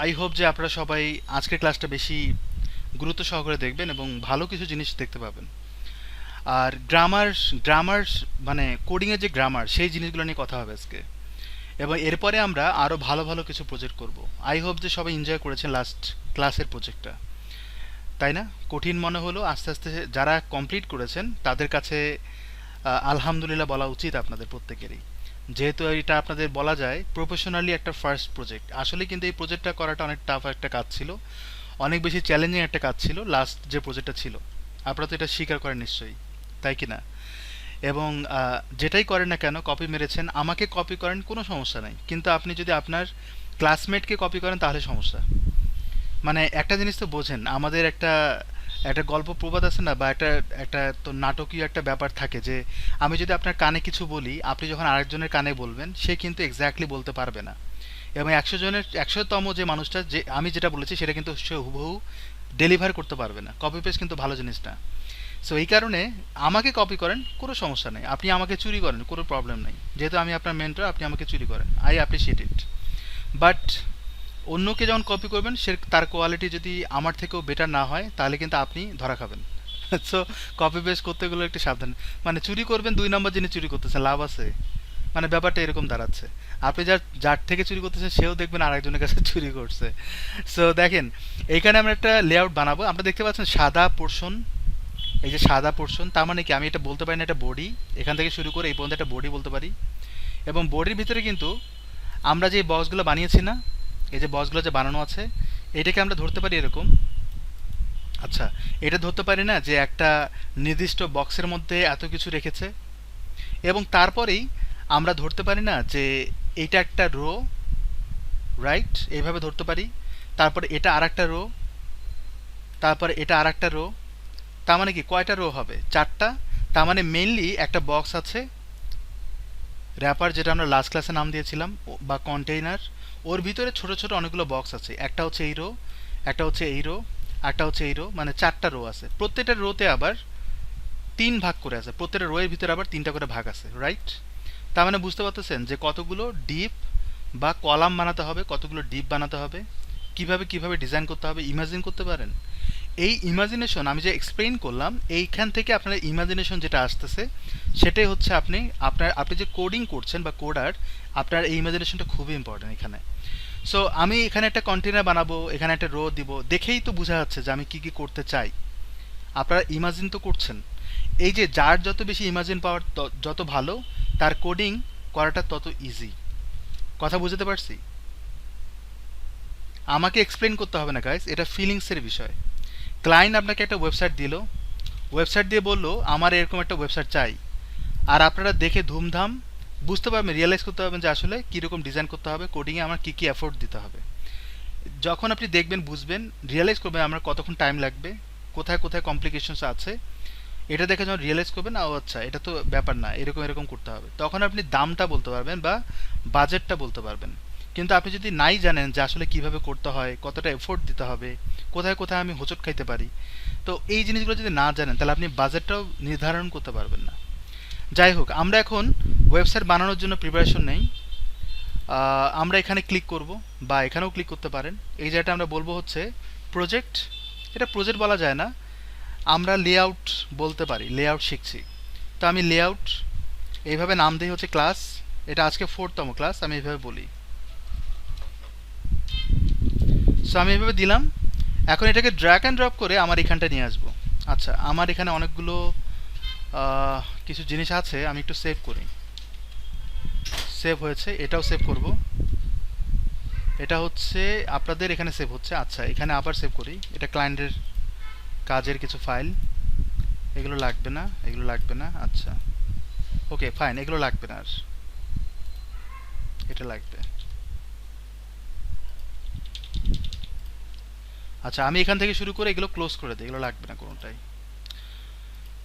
I hope যে আপনারা সবাই আজকের ক্লাসটা বেশি গুরুত্ব সহকারে দেখবেন এবং ভালো কিছু জিনিস দেখতে পাবেন। আর গ্রামার গ্রামার মানে কোডিংয়ের যে গ্রামার সেই জিনিসগুলো নিয়ে কথা হবে আজকে, এবং এরপরে আমরা আরও ভালো ভালো কিছু প্রজেক্ট করব। আই হোপ যে সবাই এনজয় করেছেন লাস্ট ক্লাসের প্রজেক্টটা, তাই না? কঠিন মনে হলো, আস্তে আস্তে যারা কমপ্লিট করেছেন তাদের কাছে আলহামদুলিল্লাহ বলা উচিত আপনাদের প্রত্যেকেরই, যেহেতু এটা আপনাদের বলা যায় প্রফেশনালি একটা ফার্স্ট প্রজেক্ট। আসলে কিন্তু এই প্রজেক্টটা করাটা অনেক টাফ একটা কাজ ছিল, অনেক বেশি চ্যালেঞ্জিং একটা কাজ ছিল লাস্ট যে প্রজেক্টটা ছিল। আপনারা তো এটা স্বীকার করেন নিশ্চয়ই, তাই কি না? এবং যেটাই করেন না কেন, কপি মেরেছেন, আমাকে কপি করেন, কোনো সমস্যা নাই, কিন্তু আপনি যদি আপনার ক্লাসমেটকে কপি করেন তাহলে সমস্যা। মানে একটা জিনিস তো বোঝেন, আমাদের একটা একটা গল্প প্রবাদ আছে না, বা একটা একটা তো নাটকীয় একটা ব্যাপার থাকে যে আমি যদি আপনার কানে কিছু বলি, আপনি যখন আরেকজনের কানে বলবেন সে কিন্তু এক্স্যাক্টলি বলতে পারবে না, এবং 100 জনের 100তম যে মানুষটা যে আমি যেটা বলেছি সেটা কিন্তু সে হুবহু ডেলিভার করতে পারবে না। কপি পেস্ট কিন্তু ভালো জিনিস না। সো এই কারণে আমাকে কপি করেন, কোনো সমস্যা নেই, আপনি আমাকে চুরি করেন, কোনো প্রবলেম নেই, যেহেতু আমি আপনার মেন্টর, আপনি আমাকে চুরি করেন, আই অ্যাপ্রিসিয়েট ইট। বাট অন্যকে যখন কপি করবেন সে তার কোয়ালিটি যদি আমার থেকেও বেটার না হয় তাহলে কিন্তু আপনি ধরা খাবেন। সো কপি পেস্ট করতে গেলে একটু সাবধান। মানে চুরি করবেন, 2 নম্বর জিনিস চুরি করতেছেন, লাভ আছে? মানে ব্যাপারটা এরকম দাঁড়াচ্ছে। আপনি যার যার থেকে চুরি করতেছেন সেও দেখবেন আরেকজনের কাছে চুরি করছে। সো দেখেন, এইখানে আমরা একটা লেআউট বানাবো। আমরা দেখতে পাচ্ছেন সাদা পোর্শন, এই যে সাদা পোর্শন, তার মানে কি আমি এটা বলতে পারি না এটা বডি, এখান থেকে শুরু করে এই পর্যন্ত একটা বডি বলতে পারি। এবং বডির ভিতরে কিন্তু আমরা যে বক্সগুলো বানিয়েছি না, এই যে বক্সগুলো যে বানানো আছে, এটাকে আমরা ধরতে পারি এরকম। আচ্ছা, এটা ধরতে পারি না যে একটা নির্দিষ্ট বক্সের মধ্যে এত কিছু রেখেছে, এবং তারপরেই আমরা ধরতে পারি না যে এইটা একটা রো, রাইট? এইভাবে ধরতে পারি। তারপরে এটা আর একটা রো, তারপরে এটা আর একটা রো। তার মানে কি কয়টা রো হবে? 4টা। তার মানে মেইনলি একটা বক্স আছে, র্যাপার, যেটা আমরা লাস্ট ক্লাসে নাম দিয়েছিলাম, বা কন্টেইনার। ওর ভিতরে ছোট ছোট অনেকগুলো বক্স আছে, একটা হচ্ছে এই রো, একটা হচ্ছে এই রো, একটা হচ্ছে এই রো, মানে 4টা রো আছে। প্রত্যেকটা রোতে আবার 3 ভাগ করে আছে, প্রত্যেকটা রো এর ভিতরে আবার 3টা করে ভাগ আছে, রাইট? তার মানে বুঝতে পারতেছেন যে কতগুলো ডিপ বা কলাম বানাতে হবে, কতগুলো ডিপ বানাতে হবে, কিভাবে কিভাবে ডিজাইন করতে হবে, ইমাজিন করতে পারেন? এই ইমাজিনেশন আমি যে এক্সপ্লেইন করলাম, এইখান থেকে আপনার ইমাজিনেশন যেটা আসতেছে সেটাই হচ্ছে আপনি যে কোডিং করছেন বা কোডার, আপনার এই ইমাজিনেশনটা খুবই ইম্পর্টেন্ট এখানে। সো আমি এখানে একটা কন্টেনার বানাবো, এখানে একটা রো দিব, দেখেই তো বোঝা যাচ্ছে যে আমি কি কি করতে চাই। আপনারা ইমাজিন তো করছেন। এই যে যার যত বেশি ইমাজিন পাওয়ার যত ভালো, তার কোডিং করাটা তত ইজি। কথা বুঝতে পারছি? আমাকে এক্সপ্লেন করতে হবে না গাইস, এটা ফিলিংসের বিষয়। ক্লায়েন্ট আপনাকে একটা ওয়েবসাইট দিল, ওয়েবসাইট দিয়ে বললো আমার এরকম একটা ওয়েবসাইট চাই, আর আপনারা দেখে ধুমধাম বুঝতে পারবেন, রিয়েলাইজ করতে পারবেন যে আসলে কীরকম ডিজাইন করতে হবে, কোডিংয়ে আমার কী কী এফোর্ট দিতে হবে। যখন আপনি দেখবেন, বুঝবেন, রিয়েলাইজ করবেন আমার কতক্ষণ টাইম লাগবে, কোথায় কোথায় কমপ্লিকেশনস আছে, এটা দেখে যখন রিয়েলাইজ করবেন, ও আচ্ছা এটা তো ব্যাপার না, এরকম এরকম করতে হবে, তখন আপনি দামটা বলতে পারবেন বা বাজেটটা বলতে পারবেন। কিন্তু আপনি যদি নাই জানেন যে আসলে কিভাবে করতে হয়, কতটা এফোর্ট দিতে হবে, কোথায় কোথায় আমি হোঁচট খাইতে পারি, তো এই জিনিসগুলো যদি না জানেন তাহলে আপনি বাজেটটাও নির্ধারণ করতে পারবেন না। যাই হোক, আমরা এখন ওয়েবসাইট বানানোর জন্য প্রিপারেশন নেই। আমরা এখানে ক্লিক করব, বা এখানেও ক্লিক করতে পারেন। এই জায়গাটা আমরা বলবো হচ্ছে প্রজেক্ট। এটা প্রজেক্ট বলা যায় না, আমরা লেআউট বলতে পারি, লেআউট শিখছি। তো আমি লেআউট এইভাবে নাম দিই হচ্ছে ক্লাস, এটা আজকে 4তম ক্লাস, আমি এইভাবে বলি। সো আমি এইভাবে দিলাম। এখন এটাকে ড্র্যাগ অ্যান্ড ড্রপ করে আমার এখানটা নিয়ে আসবো। আচ্ছা, আমার এখানে অনেকগুলো কিছু জিনিস আছে, আমি একটু সেভ করি। সেভ হয়েছে, এটাও সেভ করব। এটা হচ্ছে আপনাদের এখানে সেভ হচ্ছে। আচ্ছা, এখানে আবার সেভ করি। এটা ক্লায়েন্টের কাজের কিছু ফাইল, এগুলো লাগবে না, এগুলো লাগবে না। আচ্ছা, ওকে ফাইন, এগুলো লাগবে না আর, এটা লাগবে। আচ্ছা, আমি এখান থেকে শুরু করে এগুলো ক্লোজ করে দিই, এগুলো লাগবে না কোনোটাই।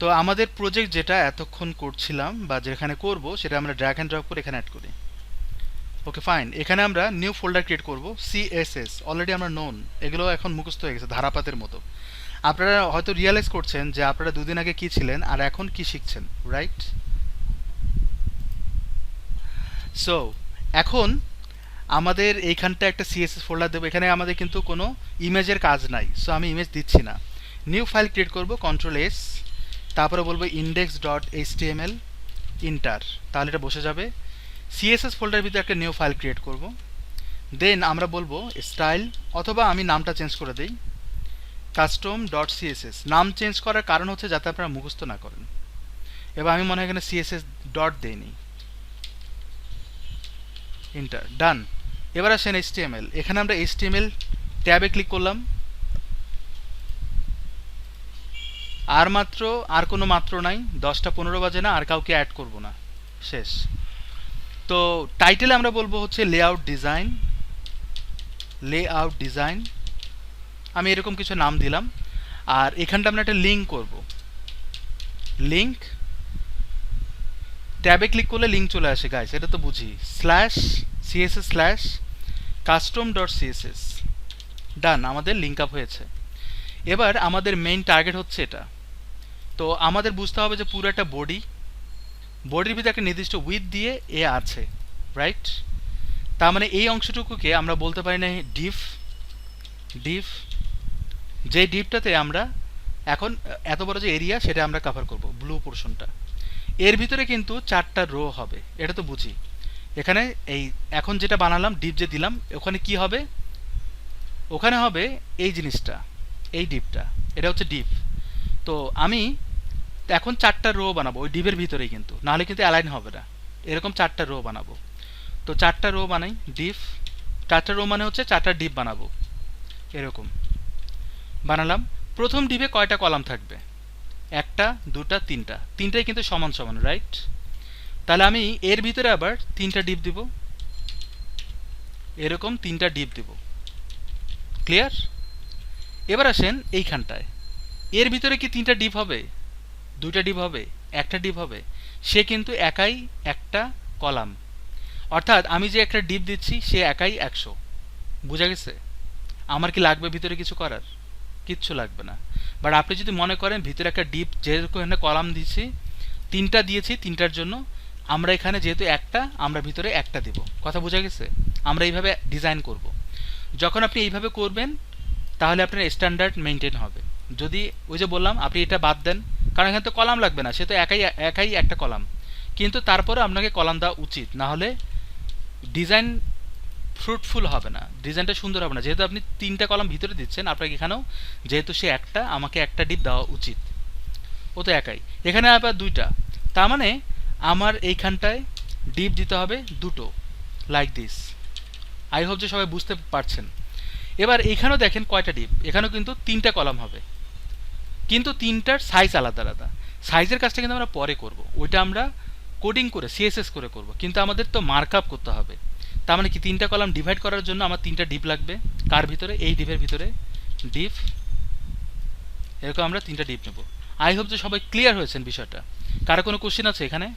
তো আমাদের প্রজেক্ট যেটা এতক্ষণ করছিলাম বা যেখানে করব, সেটা আমরা ড্র্যাগ অ্যান্ড ড্রপ করে এখানে অ্যাড করি। ওকে ফাইন, এখানে আমরা নিউ ফোল্ডার ক্রিয়েট করব। সিএসএস অলরেডি আমরা নোন, এগুলো এখন মুখস্থ হয়ে গেছে ধারাপাতের মতো। আপনারা হয়তো রিয়েলাইজ করছেন যে আপনারা দুদিন আগে কি ছিলেন আর এখন কি শিখছেন, রাইট? সো এখন আমাদের এইখানটা একটা সিএসএস ফোল্ডার দেবো, এখানে আমাদের কিন্তু কোনো ইমেজের কাজ নাই, সো আমি ইমেজ দিচ্ছি না। নিউ ফাইল ক্রিয়েট করব, কন্ট্রোল এস, তারপরে বলবো ইন্ডেক্স ডট এইচটিএমএল, ইন্টার, তাহলে এটা বসে যাবে। সিএসএস ফোল্ডারের ভিতরে একটা নিউ ফাইল ক্রিয়েট করব, দেন আমরা বলবো স্টাইল, অথবা আমি নামটা চেঞ্জ করে দিই কাস্টম ডট সিএসএস। নাম চেঞ্জ করার কারণ হচ্ছে যাতে আপনারা মুখস্থ না করেন। এবার আমি মনে হয় এখানে সিএসএস ডট দেইনি, ইন্টার, ডান। এবার আসেন এইচটিএমএল, এখানে আমরা এইচটিএমএল ট্যাবে ক্লিক করলাম, আর মাত্র, আর কোনো মাত্র নাই, 10টা 15 বাজে না, আর কাউকে অ্যাড করব না, শেষ। তো টাইটেলে আমরা বলবো হচ্ছে লেআউট ডিজাইন, লেআউট ডিজাইন, আমি এরকম কিছু নাম দিলাম। আর এখানটা আমরা একটা লিঙ্ক করব, লিঙ্ক, ট্যাবে ক্লিক করলে লিঙ্ক চলে আসে গাইস, এটা তো বুঝি, slash CSS slash custom dot CSS, done, আমাদের লিঙ্ক আপ হয়েছে। এবার আমাদের মেইন টার্গেট হচ্ছে এটা। তো আমাদের বুঝতে হবে যে পুরো একটা বডি, বডির ভিতরে একটা নির্দিষ্ট উইথ দিয়ে এ আছে, রাইট? তার মানে এই অংশটুকুকে আমরা বলতে পারি না ডিফ, ডিফ, যে ডিপটাতে আমরা এখন এত বড় যে এরিয়া সেটা আমরা কভার করব, ব্লু পোর্শনটা। এর ভিতরে কিন্তু 4টা রো হবে, এটা তো বুঝি। এখানে এই এখন যেটা বানালাম ডিপ যে দিলাম, ওখানে কি হবে, ওখানে হবে এই জিনিসটা, এই ডিপটা, এটা হচ্ছে ডিপ। তো আমি এখন 4টা রো বানাবো ওই ডিপের ভিতরেই, কিন্তু নাহলে কিন্তু অ্যালাইন হবে না। এরকম 4টা রো বানাবো, তো 4টা রো বানাই, ডিপ, 4টা রো মানে হচ্ছে 4টা ডিপ বানাবো, এরকম বানালাম। প্রথম ডিপে কয়টা কলাম থাকবে, 1টা 2টা 3টা, তিনটাই কিন্তু সমান সমান, রাইট? তাহলে আমি এর ভিতরে আবার 3টা ডিপ দিব, এরকম 3টা ডিপ দিব, ক্লিয়ার? এবার আসেন এইখানটায়, এর ভিতরে কি 3টা ডিপ হবে, 2টা ডিপ হবে, 1টা ডিপ হবে, সে কিন্তু একাই একটা কলাম, অর্থাৎ আমি যে একটা ডিপ দিচ্ছি সে একাই 100, বুঝা গেছে? আমার কি লাগবে ভিতরে কিছু করার? কিচ্ছু লাগবে না। বাট আপনি যদি মনে করেন ভিতরে একটা ডিপ, যেরকম এখানে কলাম দিচ্ছি, 3টা দিয়েছি, 3টার জন্য আমরা এখানে যেহেতু একটা, আমরা ভিতরে একটা দেব, কথা বোঝা গেছে? আমরা এইভাবে ডিজাইন করব। যখন আপনি এইভাবে করবেন তাহলে আপনার স্ট্যান্ডার্ড মেনটেন হবে। যদি ওই যে বললাম আপনি এটা বাদ দেন, কারণ এখানে তো কলাম লাগবে না, সে তো একাই একাই একটা কলাম, কিন্তু তারপরে আপনাকে কলাম দেওয়া উচিত, না হলে ডিজাইন ফ্রুটফুল হবে না, ডিজাইনটা সুন্দর হবে না। যেহেতু আপনি 3টা কলাম ভিতরে দিচ্ছেন, আপনাকে এখানেও যেহেতু সে একটা, আমাকে একটা ডিপ দেওয়া উচিত, ও তো একাই, এখানে আবার 2টা, তার মানে আমার এইখানটায় ডিপ দিতে হবে 2টো, লাইক দিস। আই হোপ যে সবাই বুঝতে পারছেন। এবার এইখানেও দেখেন কয়টা ডিপ, এখানেও কিন্তু 3টা কলাম হবে, কিন্তু 3টার সাইজ আলাদা আলাদা। সাইজের কাজটা কিন্তু আমরা পরে করব, ওইটা আমরা কোডিং করে সিএসএস করে করব, কিন্তু আমাদের তো মার্কআপ করতে হবে। তার মানে কি 3টা কলাম ডিভাইড করার জন্য আমার 3টা ডিপ লাগবে, কার ভিতরে, এই ডিপের ভিতরে, ডিপ, এরকম আমরা 3টা ডিপ নেব। আই হোপ যে সবাই ক্লিয়ার হয়েছেন বিষয়টা। কারো কোনো কোশ্চেন আছে এখানে?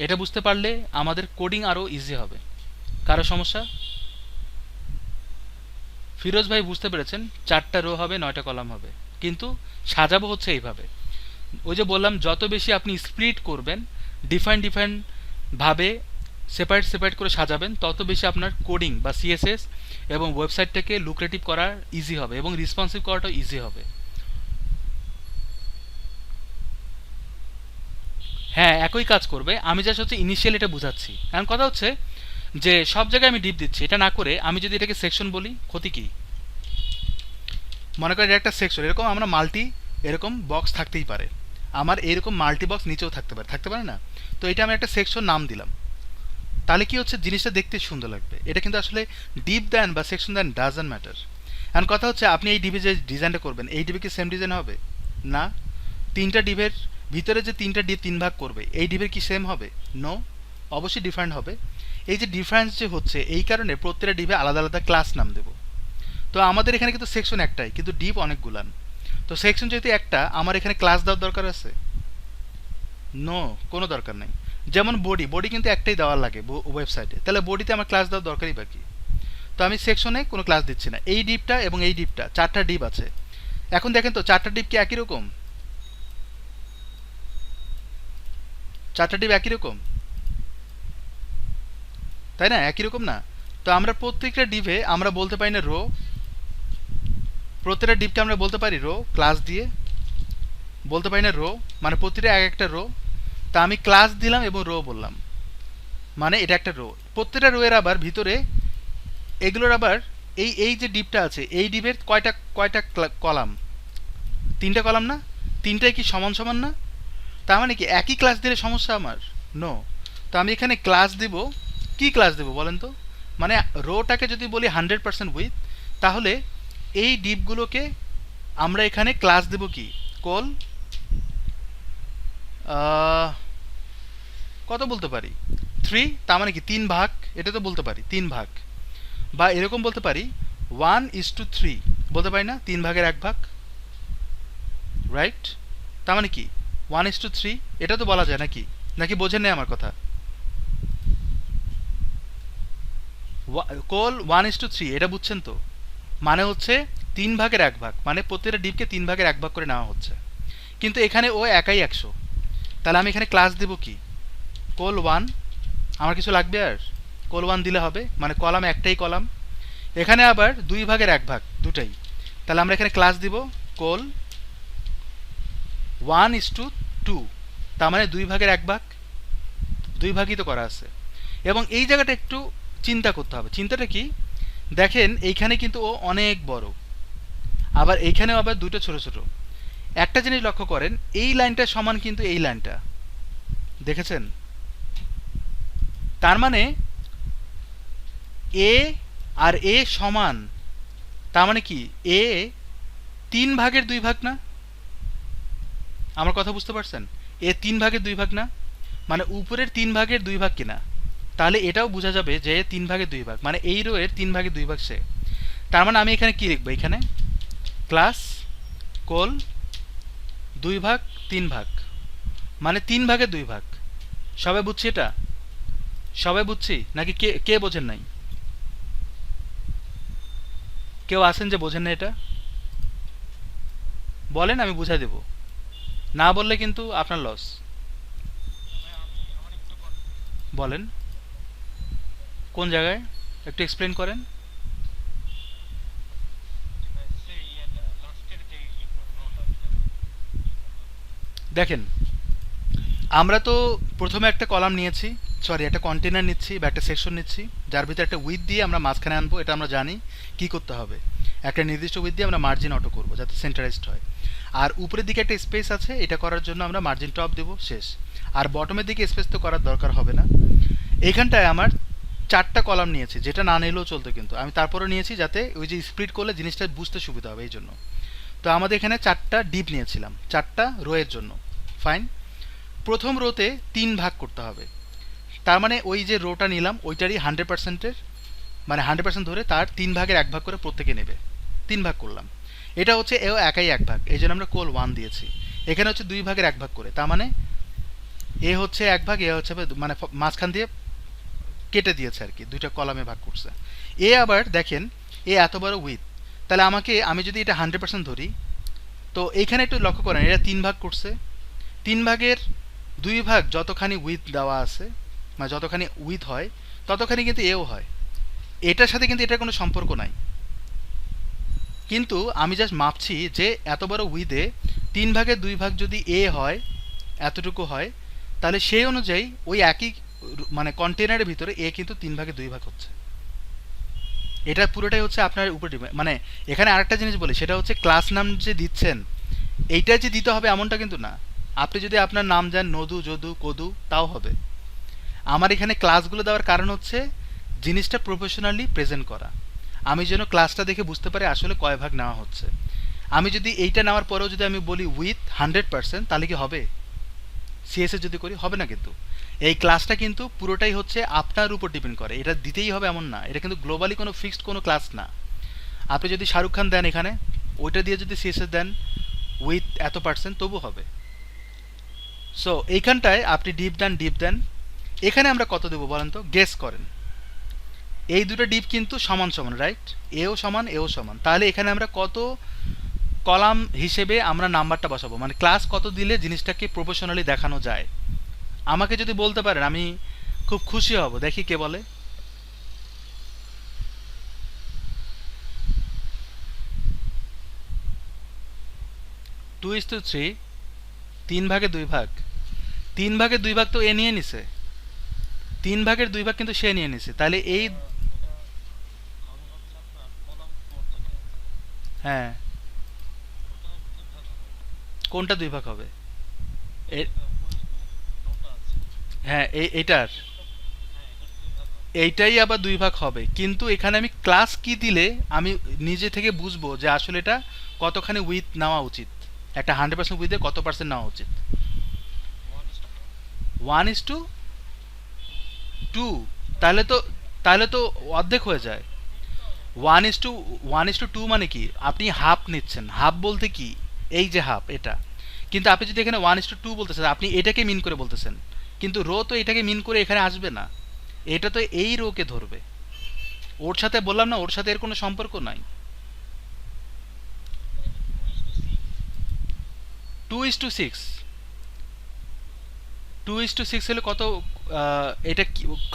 এটা বুঝতে পারলে আমাদের কোডিং আরও ইজি হবে। কারো সমস্যা? ফিরোজ ভাই বুঝতে পেরেছেন, 4টা রো হবে, 9টা কলাম হবে, কিন্তু সাজাবো হচ্ছে এইভাবে। ওই যে বললাম যত বেশি আপনি স্প্লিট করবেন, ডিফারেন্ট ডিফারেন্ট ভাবে সেপারেট সেপারেট করে সাজাবেন, তত বেশি আপনার কোডিং বা সিএসএস এবং ওয়েবসাইটটাকে লুক্রেটিভ করা ইজি হবে এবং রেসপন্সিভ করাটাও ইজি হবে। হ্যাঁ, একই কাজ করবে, আমি জাস্ট হচ্ছে ইনিশিয়াল এটা বুঝাচ্ছি। কারণ কথা হচ্ছে যে সব জায়গায় আমি ডিপ দিচ্ছি, এটা না করে আমি যদি এটাকে সেকশন বলি, ক্ষতি কি? মনে করেন এটা একটা সেকশন, এরকম আমরা মাল্টি এরকম বক্স থাকতেই পারে, আমার এরকম মাল্টি বক্স নিচেও থাকতে পারে না? তো এটা আমি একটা সেকশন নাম দিলাম, তাহলে কি হচ্ছে জিনিসটা দেখতে সুন্দর লাগবে। এটা কিন্তু আসলে ডিপ দেন বা সেকশন দেন ডাজন্ট ম্যাটার। এখন কথা হচ্ছে আপনি এই ডিপে যে ডিজাইনটা করবেন, এই ডিপে কি সেম ডিজাইন হবে না? 3টা ডিপের ভিতরে যে 3টা ডিপ 3 ভাগ করবে, এই ডিপের কি সেম হবে? নো, অবশ্যই ডিফারেন্ট হবে। এই যে ডিফারেন্স যে হচ্ছে, এই কারণে প্রত্যেকটা ডিপে আলাদা আলাদা ক্লাস নাম দেবো। তো আমাদের এখানে কিন্তু সেকশন একটাই, কিন্তু ডিপ অনেকগুলান। তো সেকশন যেহেতু একটা, আমার এখানে ক্লাস দেওয়ার দরকার আছে? নো, কোনো দরকার নেই। যেমন বডি, বডি কিন্তু একটাই দেওয়ার লাগে ওয়েবসাইটে, তাহলে বডিতে আমার ক্লাস দেওয়ার দরকারই বাকি। তো আমি সেকশনে কোনো ক্লাস দিচ্ছি না। এই ডিপটা এবং এই ডিপটা, 4টা ডিপ আছে। এখন দেখেন তো 4টা ডিপ কি একই রকম? 4টা ডিপ একই রকম? তাই না? একই রকম না? তো আমরা প্রত্যেকটা ডিভে আমরা বলতে পারি না রো, প্রত্যেকটা ডিভকে আমরা বলতে পারি রো ক্লাস দিয়ে, বলতে পারি না রো, মানে প্রতিটা এক একটা রো। তা আমি ক্লাস দিলাম এবং রো বললাম, মানে এটা একটা রো। প্রত্যেকটা রো এর আবার ভিতরে এগুলোর আবার এই এই যে ডিপটা আছে এই ডিপের কয়টা কয়টা কলাম? তিনটা কলাম না? তিনটাই কি সমান সমান না? তার মানে কি একই ক্লাস দিলে সমস্যা আমার? নো। তো আমি এখানে ক্লাস দিব, কি ক্লাস দেব বলেন তো? মানে রোটাকে যদি বলি 100% উইথ, তাহলে এই ডিপগুলোকে আমরা এখানে ক্লাস দেব কি? কল কত বলতে পারি? 3, তার মানে কি 3 ভাগ, এটা তো বলতে পারি 3 ভাগ, বা এরকম বলতে পারি 1:3, বলতে পারি না 3 ভাগের 1 ভাগ, রাইট? তার মানে কি 1:3, এটা তো বলা যায় নাকি? নাকি বোঝেন নাই আমার কথা? কোল 1:3 এটা বুঝছেন তো? মানে হচ্ছে 3 ভাগের 1 ভাগ, মানে প্রত্যেকটা ডিপকে 3 ভাগের 1 ভাগ করে নেওয়া হচ্ছে। কিন্তু এখানে ও একাই 100, তাহলে আমি এখানে ক্লাস দেব কি? কোল 1। আমার কিছু লাগবে আর? কোল 1 দিলে হবে, মানে কলাম একটাই কলাম। এখানে আবার 2 ভাগের 1 ভাগ, দুটাই। তাহলে আমরা এখানে ক্লাস দিব কোল 1:2, তার মানে 2 ভাগের 1 ভাগ, 2 ভাগই তো করা আছে। এবং এই জায়গাটা একটু চিন্তা করতে হবে। চিন্তাটা কি? দেখেন এইখানে কিন্তু ও অনেক বড়, আবার এইখানেও আবার দুটো ছোট ছোট। একটা জিনিস লক্ষ্য করেন, এই লাইনটা সমান কিন্তু এই লাইনটা, দেখেছেন? তার মানে এ আর এ সমান, তার মানে কি এ 3 ভাগের 2 ভাগ না? আমার কথা বুঝতে পারছেন? এ 3 ভাগের 2 ভাগ না? মানে উপরের 3 ভাগের 2 ভাগ কিনা? তাহলে এটাও বোঝা যাবে যে 3 ভাগের 2 ভাগ, মানে এই রো এর 3 ভাগের 2 ভাগ সে। তার মানে আমি এখানে কি লিখবো? এখানে ক্লাস কোল 2 ভাগ 3 ভাগ, মানে 3 ভাগের 2 ভাগ। সবাই বুঝছি এটা? সবাই বুঝছি নাকি কে কে বোঝেন নাই? কেউ আছেন যে বোঝেন না এটা? বলেন, আমি বুঝাই দেব। না বললে কিন্তু আপনার লস। বলেন কোন জায়গায়, একটু এক্সপ্লেন করেন। দেখেন, আমরা তো প্রথমে একটা কলাম নিয়েছি, সরি একটা কন্টেনার নিচ্ছি বা একটা সেকশন নিচ্ছি, যার ভিতরে একটা উইথ দিয়ে আমরা মাঝখানে আনবো। এটা আমরা জানি কি করতে হবে, একটা নির্দিষ্ট উইথ দিয়ে আমরা মার্জিন অটো করব যাতে সেন্টারাইজড হয়। আর উপরের দিকে একটা স্পেস আছে, এটা করার জন্য আমরা মার্জিন টপ দেবো, শেষ। আর বটমের দিকে স্পেস তো করার দরকার হবে না। এইখানটায় আমার 4টা কলাম নিয়েছি, যেটা না নিলেও চলতো, কিন্তু আমি তারপরে নিয়েছি যাতে ওই যে স্প্লিট করলে জিনিসটা বুঝতে সুবিধা হবে এই জন্য। তো আমাদের এখানে 4টা ডিপ নিয়েছিলাম 4টা রো এর জন্য, ফাইন। প্রথম রোতে 3 ভাগ করতে হবে, তার মানে ওই যে রোটা নিলাম ওইটারই 100%-এর, মানে 100% ধরে তার 3 ভাগের 1 ভাগ করে প্রত্যেকে নেবে। 3 ভাগ করলাম, এটা হচ্ছে এও একাই 1 ভাগ, এই জন্য আমরা কোল 1 দিয়েছি। এখানে হচ্ছে 2 ভাগের 1 ভাগ করে, তার মানে এ হচ্ছে 1 ভাগ, এ হচ্ছে মানে মাঝখান দিয়ে কেটে দিয়েছে আর কি, দুইটা কলামে ভাগ করছে। এ আবার দেখেন, এ এত বড় উইথ, তাহলে আমি যদি এটা 100% ধরি, তো এইখানে একটু লক্ষ্য করেন, এটা 3 ভাগ করছে। 3 ভাগের 2 ভাগ যতখানি উইথ দেওয়া আছে, মানে যতখানি উইথ হয় ততখানি কিন্তু এও হয়। এটার সাথে কিন্তু এটার কোনো সম্পর্ক নাই, কিন্তু আমি জাস্ট মাপছি যে এত বড় উইথে 3 ভাগের 2 ভাগ যদি এ হয়, এতটুকু হয়, তাহলে সেই অনুযায়ী ওই একই মানে কন্টেনারের ভিতরে এ কিন্তু 3 ভাগের 2 ভাগ হচ্ছে। এটা পুরোটাই হচ্ছে আপনার উপর ডিপেন্ড। মানে এখানে আরেকটা জিনিস বলি, সেটা হচ্ছে ক্লাস নাম যে দিচ্ছেন এইটা যে দিতে হবে এমনটা কিন্তু না। আপনি যদি আপনার নাম দেন নদু, যদু, কদু, তাও হবে। আমার এখানে ক্লাসগুলো দেওয়ার কারণ হচ্ছে জিনিসটা প্রফেশনালি প্রেজেন্ট করা, আমি যেন ক্লাসটা দেখে বুঝতে পারি আসলে কয় ভাগ নেওয়া হচ্ছে। আমি যদি এইটা নেওয়ার পরেও যদি আমি বলি উইথ 100%, তাহলে কি হবে? সিএসএস যদি করি হবে না। কিন্তু এই ক্লাসটা কিন্তু পুরোটাই হচ্ছে আপনার উপর ডিপেন্ড করে, এটা দিতেই হবে এমন না, এটা কিন্তু গ্লোবালি কোনো ফিক্সড কোনো ক্লাস না। আপনি যদি শাহরুখ খান দেন এখানে, ওইটা দিয়ে যদি সিএসএস দেন উইথ এত পার্সেন্ট, তবু হবে। সো এইখানটায় আপনি ডিপ দেন, এখানে আমরা কত দেবো বলেন তো, গেস করেন। এই দুটো ডিপ কিন্তু সমান সমান, রাইট? এও সমান এও সমান, তাহলে এখানে আমরা কত কলাম হিসেবে আমরা নাম্বারটা বসাবো, মানে ক্লাস কত দিলে জিনিসটাকে প্রফেশনালি দেখানো যায়। আমাকে যদি বলতে পারেন আমি খুব খুশি হব। দেখি কে বলে। 2:3, 3/2 ভাগ। 3/2 ভাগ তো এ নিয়ে নিছে, 3/2 ভাগ কিন্তু সে নিয়ে নিছে, তাহলে এই হ্যাঁ কোনটা 2 ভাগ হবে? এ- হ্যাঁ এইটার এইটাই আবার 2 ভাগ হবে, কিন্তু এখানে আমি ক্লাস কি দিলে আমি নিজে থেকে বুঝবো যে আসলে এটা কতখানি উইথ নেওয়া উচিত, একটা 100% উইথে কত পার্সেন্ট নেওয়া উচিত। 1:2, তাহলে তো অর্ধেক হয়ে যায়। 1:2 মানে কি, আপনি হাফ নিচ্ছেন, হাফ বলতে কি, এই যে হাফ এটা, কিন্তু আপনি যদি এখানে 1:2 বলতেছেন আপনি এটাকে মিন করে বলতেছেন, কিন্তু রো তো এটাকে মিন করে এখানে আসবে না, এটা তো এই রোকে ধরবে, ওর সাথে বললাম না, ওর সাথে এর কোনো সম্পর্ক নাই। 2:6, 2:6 হলে কত? এটা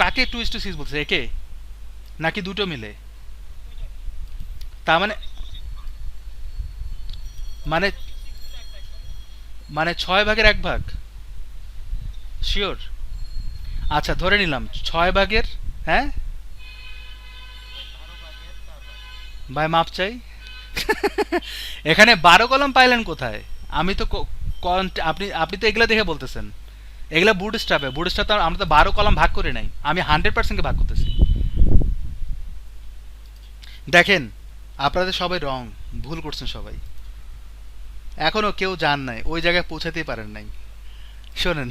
কাকে 2:6 বলছে, একে নাকি দুটো মিলে? তার মানে মানে মানে 6/1 শিওর? আচ্ছা ধরে নিলাম 6 ভাগের, হ্যাঁ ভাই মাপ চাই। এখানে 12 কলাম পাইলেন কোথায়? আমি তো আপনি আপনি তো এগুলা দেখে বলতেছেন, এগুলা বুট স্ট্রাপে তো আমরা তো 12 কলাম ভাগ করে নাই, আমি 100%কে ভাগ করতেছি। দেখেন, আপনাদের সবাই রং, ভুল করছেন সবাই, এখনো কেউ যান নাই ওই জায়গায়, পৌঁছাতেই পারেন নাই। শোনেন,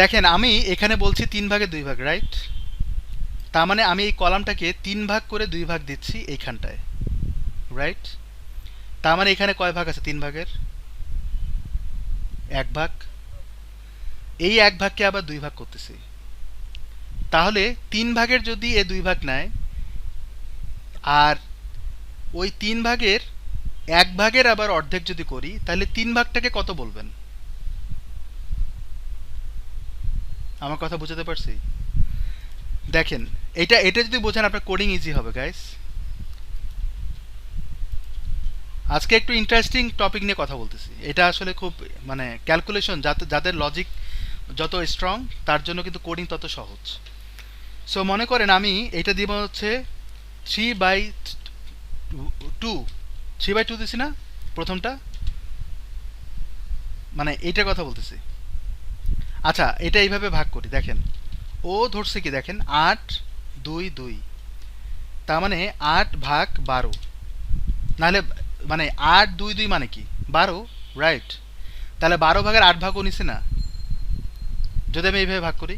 দেখেন আমি এখানে বলছি 3/2 রাইট, তার মানে আমি এই কলামটাকে 3 ভাগ করে 2 ভাগ দিচ্ছি এইখানটায়, রাইট? তার মানে এখানে কয় ভাগ আছে 3 ভাগের? 1 ভাগ। এই 1 ভাগকে আবার 2 ভাগ করতেছি, তাহলে 3 ভাগের যদি এ 2 ভাগ নেয়, আর ওই 3 ভাগের 1 ভাগের আবার অর্ধেক যদি করি, তাহলে 3 ভাগটাকে কত বলবেন? আমার কথা বুঝাতে পারছি? দেখেন, এটা এটা যদি বোঝেন আপনার কোডিং ইজি হবে গাইস। আজকে একটু ইন্টারেস্টিং টপিক নিয়ে কথা বলতেছি, এটা আসলে খুব মানে ক্যালকুলেশন, যাদের লজিক যত স্ট্রং তার জন্য কিন্তু কোডিং তত সহজ। সো মনে করেন আমি এটা দিব হচ্ছে 3/2, 3/2 দিছি না প্রথমটা, মানে এইটার কথা বলতেছি। আচ্ছা এটা এইভাবে ভাগ করি, দেখেন ও ধরছে কি, দেখেন 8, 2, 2, তার মানে 8/12, নাহলে মানে 8, 2, 2 মানে কি 12, রাইট? তাহলে 12 ভাগের 8 ভাগ ও নিছে না, যদি আমি এইভাবে ভাগ করি,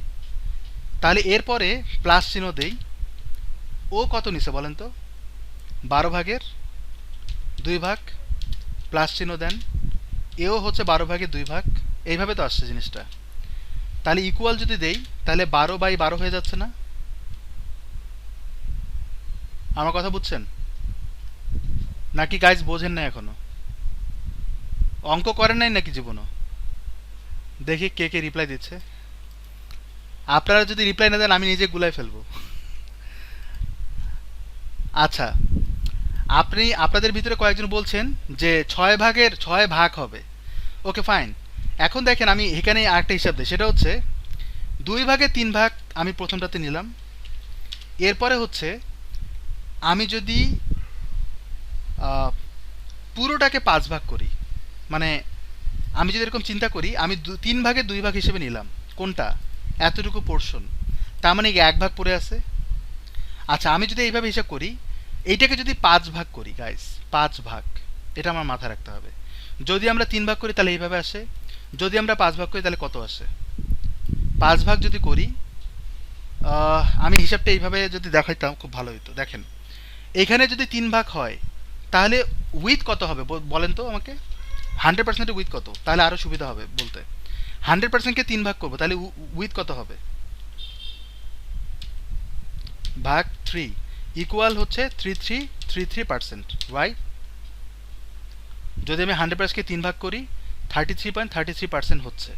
তাহলে এরপরে প্লাস চিহ্ন দেই, ও কত নিছে বলেন তো? 12 ভাগের 2 ভাগ, প্লাস চিহ্ন দেন, এও হচ্ছে 12 ভাগের 2 ভাগ, এইভাবে তো আসছে জিনিসটা। তাহলে ইকুয়াল যদি দেই, তাহলে 12/12 হয়ে যাচ্ছে না? আমার কথা বুঝছেন নাকি গাইজ, বোঝেন না এখনো? অঙ্ক করেন নাই নাকি জীবনও? দেখি কে কে রিপ্লাই দিচ্ছে। আপনারা যদি রিপ্লাই না দেন আমি নিজে গুলাই ফেলবো। আচ্ছা, আপনাদের ভিতরে কয়েকজন বলছেন যে 6 ভাগ হবে, ওকে ফাইন। এখন দেখেন আমি এখানে আরেকটা হিসাব দিই, সেটা হচ্ছে 2 ভাগে 3 ভাগ আমি প্রথমটাতে নিলাম, এরপরে হচ্ছে আমি যদি আহ, পুরোটাকে 5 ভাগ করি, মানে আমি যদি এরকম চিন্তা করি, আমি 3 ভাগে 2 ভাগ হিসেবে নিলাম কোনটা, এতটুকু পোর্শন, তার মানে কি 1 ভাগ পড়ে আছে। আচ্ছা আমি যদি এইভাবে হিসাব করি, এইটাকে যদি 5 ভাগ করি গাইস, 5 ভাগ, এটা আমার মাথায় রাখতে হবে। যদি আমরা 3 ভাগ করি তাহলে এইভাবে আসে, যদি আমরা 5 ভাগ করি তাহলে কত আসে? 5 ভাগ যদি করি, আমি হিসাবটা এইভাবে যদি দেখাইতাম খুব ভালো হতো। দেখেন এখানে যদি 3 ভাগ হয়, তাহলে উইথ কত হবে বলেন তো আমাকে? 100%-এ উইথ কত, তাহলে আরও সুবিধা হবে বলতে। 100%-কে 3 ভাগ করবো, তাহলে উইথ কত হবে? ভাগ 3 ইকুয়াল হচ্ছে 3333%, রাইট? যদি আমি 100%কে 3 ভাগ করি, 33.33% হচ্ছে।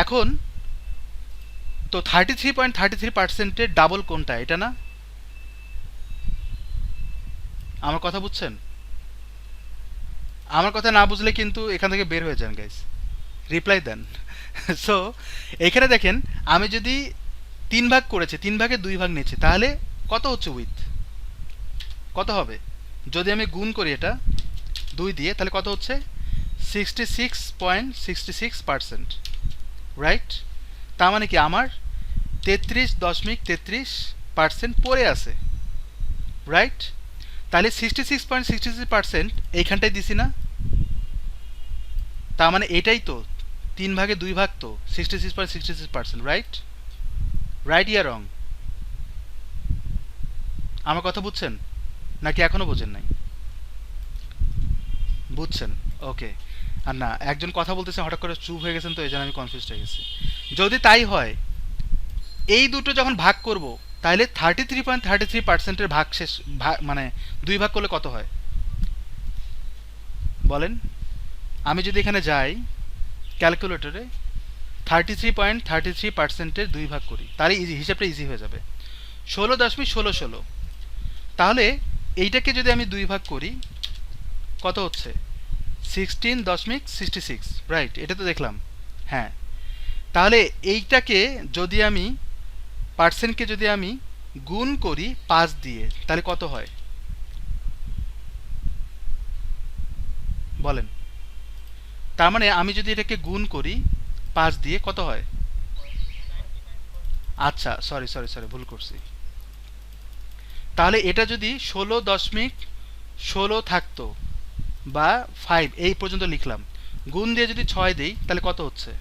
এখন তো 33.33%-এর ডাবল কোনটা, এটা না? আমার কথা বুঝছেন? আমার কথা না বুঝলে কিন্তু এখান থেকে বের হয়ে যান গাইস, রিপ্লাই দেন। সো এখানে দেখেন, আমি যদি 3 ভাগ করেছি, 3 ভাগে 2 ভাগ নিয়েছি, তাহলে কত হচ্ছে উইথ, কত হবে? যদি আমি গুণ করি এটা 2 দিয়ে, তাহলে কত হচ্ছে? 66.66%, রাইট? তার মানে কি আমার 33.33% পড়ে আছে, রাইট? তাহলে 66.66% এইখানটাই দিছি না? তার মানে এটাই তো 3 ভাগে 2 ভাগ, তো 66.66%, রাইট? রাইট ইয়া রং? আমার কথা বুঝছেন নাকি এখনো বোঝেন নাই? বুঝছেন, ওকে। আর না, একজন কথা বলতেছে হঠাৎ করে চুপ হয়ে গেছেন, তো এই জন্য আমি কনফিউজ হয়ে গেছি। যদি তাই হয়, এই দুটো যখন ভাগ করব, তাহলে 33.33%-এর ভাগ শেষ, মানে 2 ভাগ করলে কত হয় বলেন? আমি যদি এখানে যাই ক্যালকুলেটরে 33.33%-এর 2 ভাগ করি, তাহলে হিসাবটা ইজি হয়ে যাবে। 16.1616। তাহলে এইটাকে যদি আমি 2 ভাগ করি, কত হচ্ছে? 16.66, রাইট? এটা তো দেখলাম, হ্যাঁ। তাহলে এইটাকে যদি আমি, পার্সেন্টকে যদি আমি গুণ করি 5 দিয়ে, তাহলে কত হয় বলেন? তার মানে আমি যদি এটাকে গুণ করি 5 দিয়ে, কত হয়? আচ্ছা, সরি সরি সরি, ভুল করছি। তাহলে এটা যদি 16.16 থাকতো, বা 5 এই পর্যন্ত লিখলাম, গুণ দিয়ে যদি 6 দিই, তাহলে কত হচ্ছে?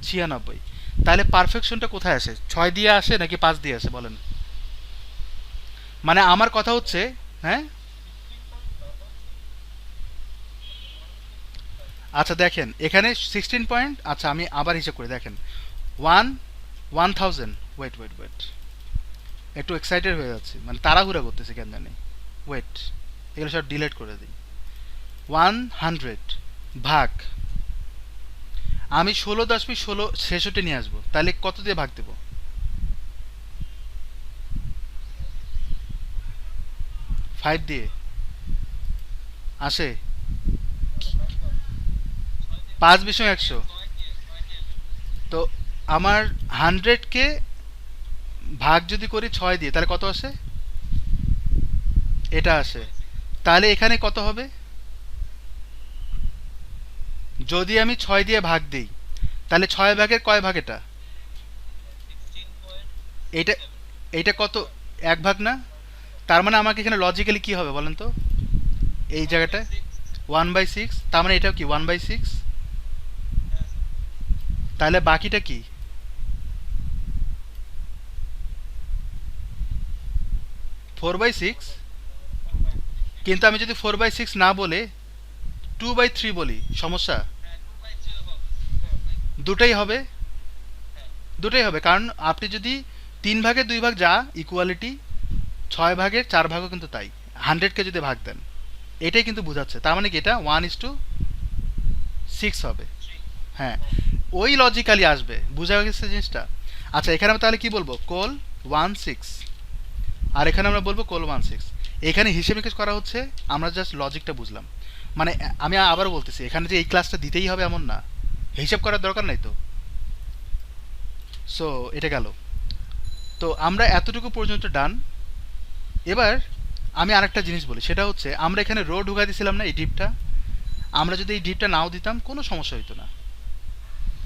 96। তাহলে পারফেকশনটা কোথায় আসে? 6 দিয়ে আসে নাকি 5 দিয়ে আসে বলেন? মানে আমার কথা হচ্ছে, হ্যাঁ, আচ্ছা দেখেন এখানে 16 পয়েন্ট, আচ্ছা আমি আবার হিসাব করে দেখেন, 1000, ওয়েট ওয়েট ওয়েট, একটু এক্সাইটেড হয়ে যাচ্ছি, মানে তাড়াহুড়া করতেছি কেন জানি, ওয়েট, এগুলো সব ডিলিট করে দিই। 100 ভাগ, আমি 16.16 নিয়ে আসবো, তাহলে কত দিয়ে ভাগ দেবো? 5 দিয়ে আসে? 5 × 100। তো আমার 100-কে ভাগ যদি করি 6 দিয়ে, তাহলে কত আসে? এটা আসে। তাহলে এখানে কত হবে যদি আমি 6 দিয়ে ভাগ দিই? তাহলে 6 ভাগের কয় ভাগ এটা? এটা, এইটা কত? 1 ভাগ না? তার মানে আমাকে এখানে লজিক্যালি কি হবে বলেন তো, এই জায়গাটায় 1/6, তার মানে এটাও কি 1/6? তাহলে বাকিটা কি? 4/6। কিন্তু আমি যদি 4/6 না বলে 2/3 বলি, সমস্যা? দুটাই হবে, দুটাই হবে, কারণ আপনি যদি 3 ভাগের 2 ভাগ যা ইকুয়ালিটি, 6 ভাগের 4 ভাগও কিন্তু তাই, 100-কে যদি ভাগ দেন, এটাই কিন্তু বোঝাচ্ছে। তার মানে কি এটা 1:6 হবে। হ্যাঁ, ওই লজিক্যালি আসবে, বোঝা গেছে জিনিসটা? আচ্ছা, এখানে আমরা তাহলে কি বলবো? কোল 16। আর এখানে আমরা বলবো কোল 16। এখানে হিসেব নিকেশ করা হচ্ছে, আমরা জাস্ট লজিকটা বুঝলাম। মানে আমি আবারও বলতেছি, এখানে যে এই ক্লাসটা দিতেই হবে এমন না, হিসাব করার দরকার নাই তো। সো এটা গেল। তো আমরা এতটুকু পর্যন্ত ডান। এবার আমি আরেকটা জিনিস বলি, সেটা হচ্ছে আমরা এখানে রো ঢুকাই দিয়েছিলাম না, এই ডিপটা। আমরা যদি এই ডিপটা নাও দিতাম, কোনো সমস্যা হইতো না।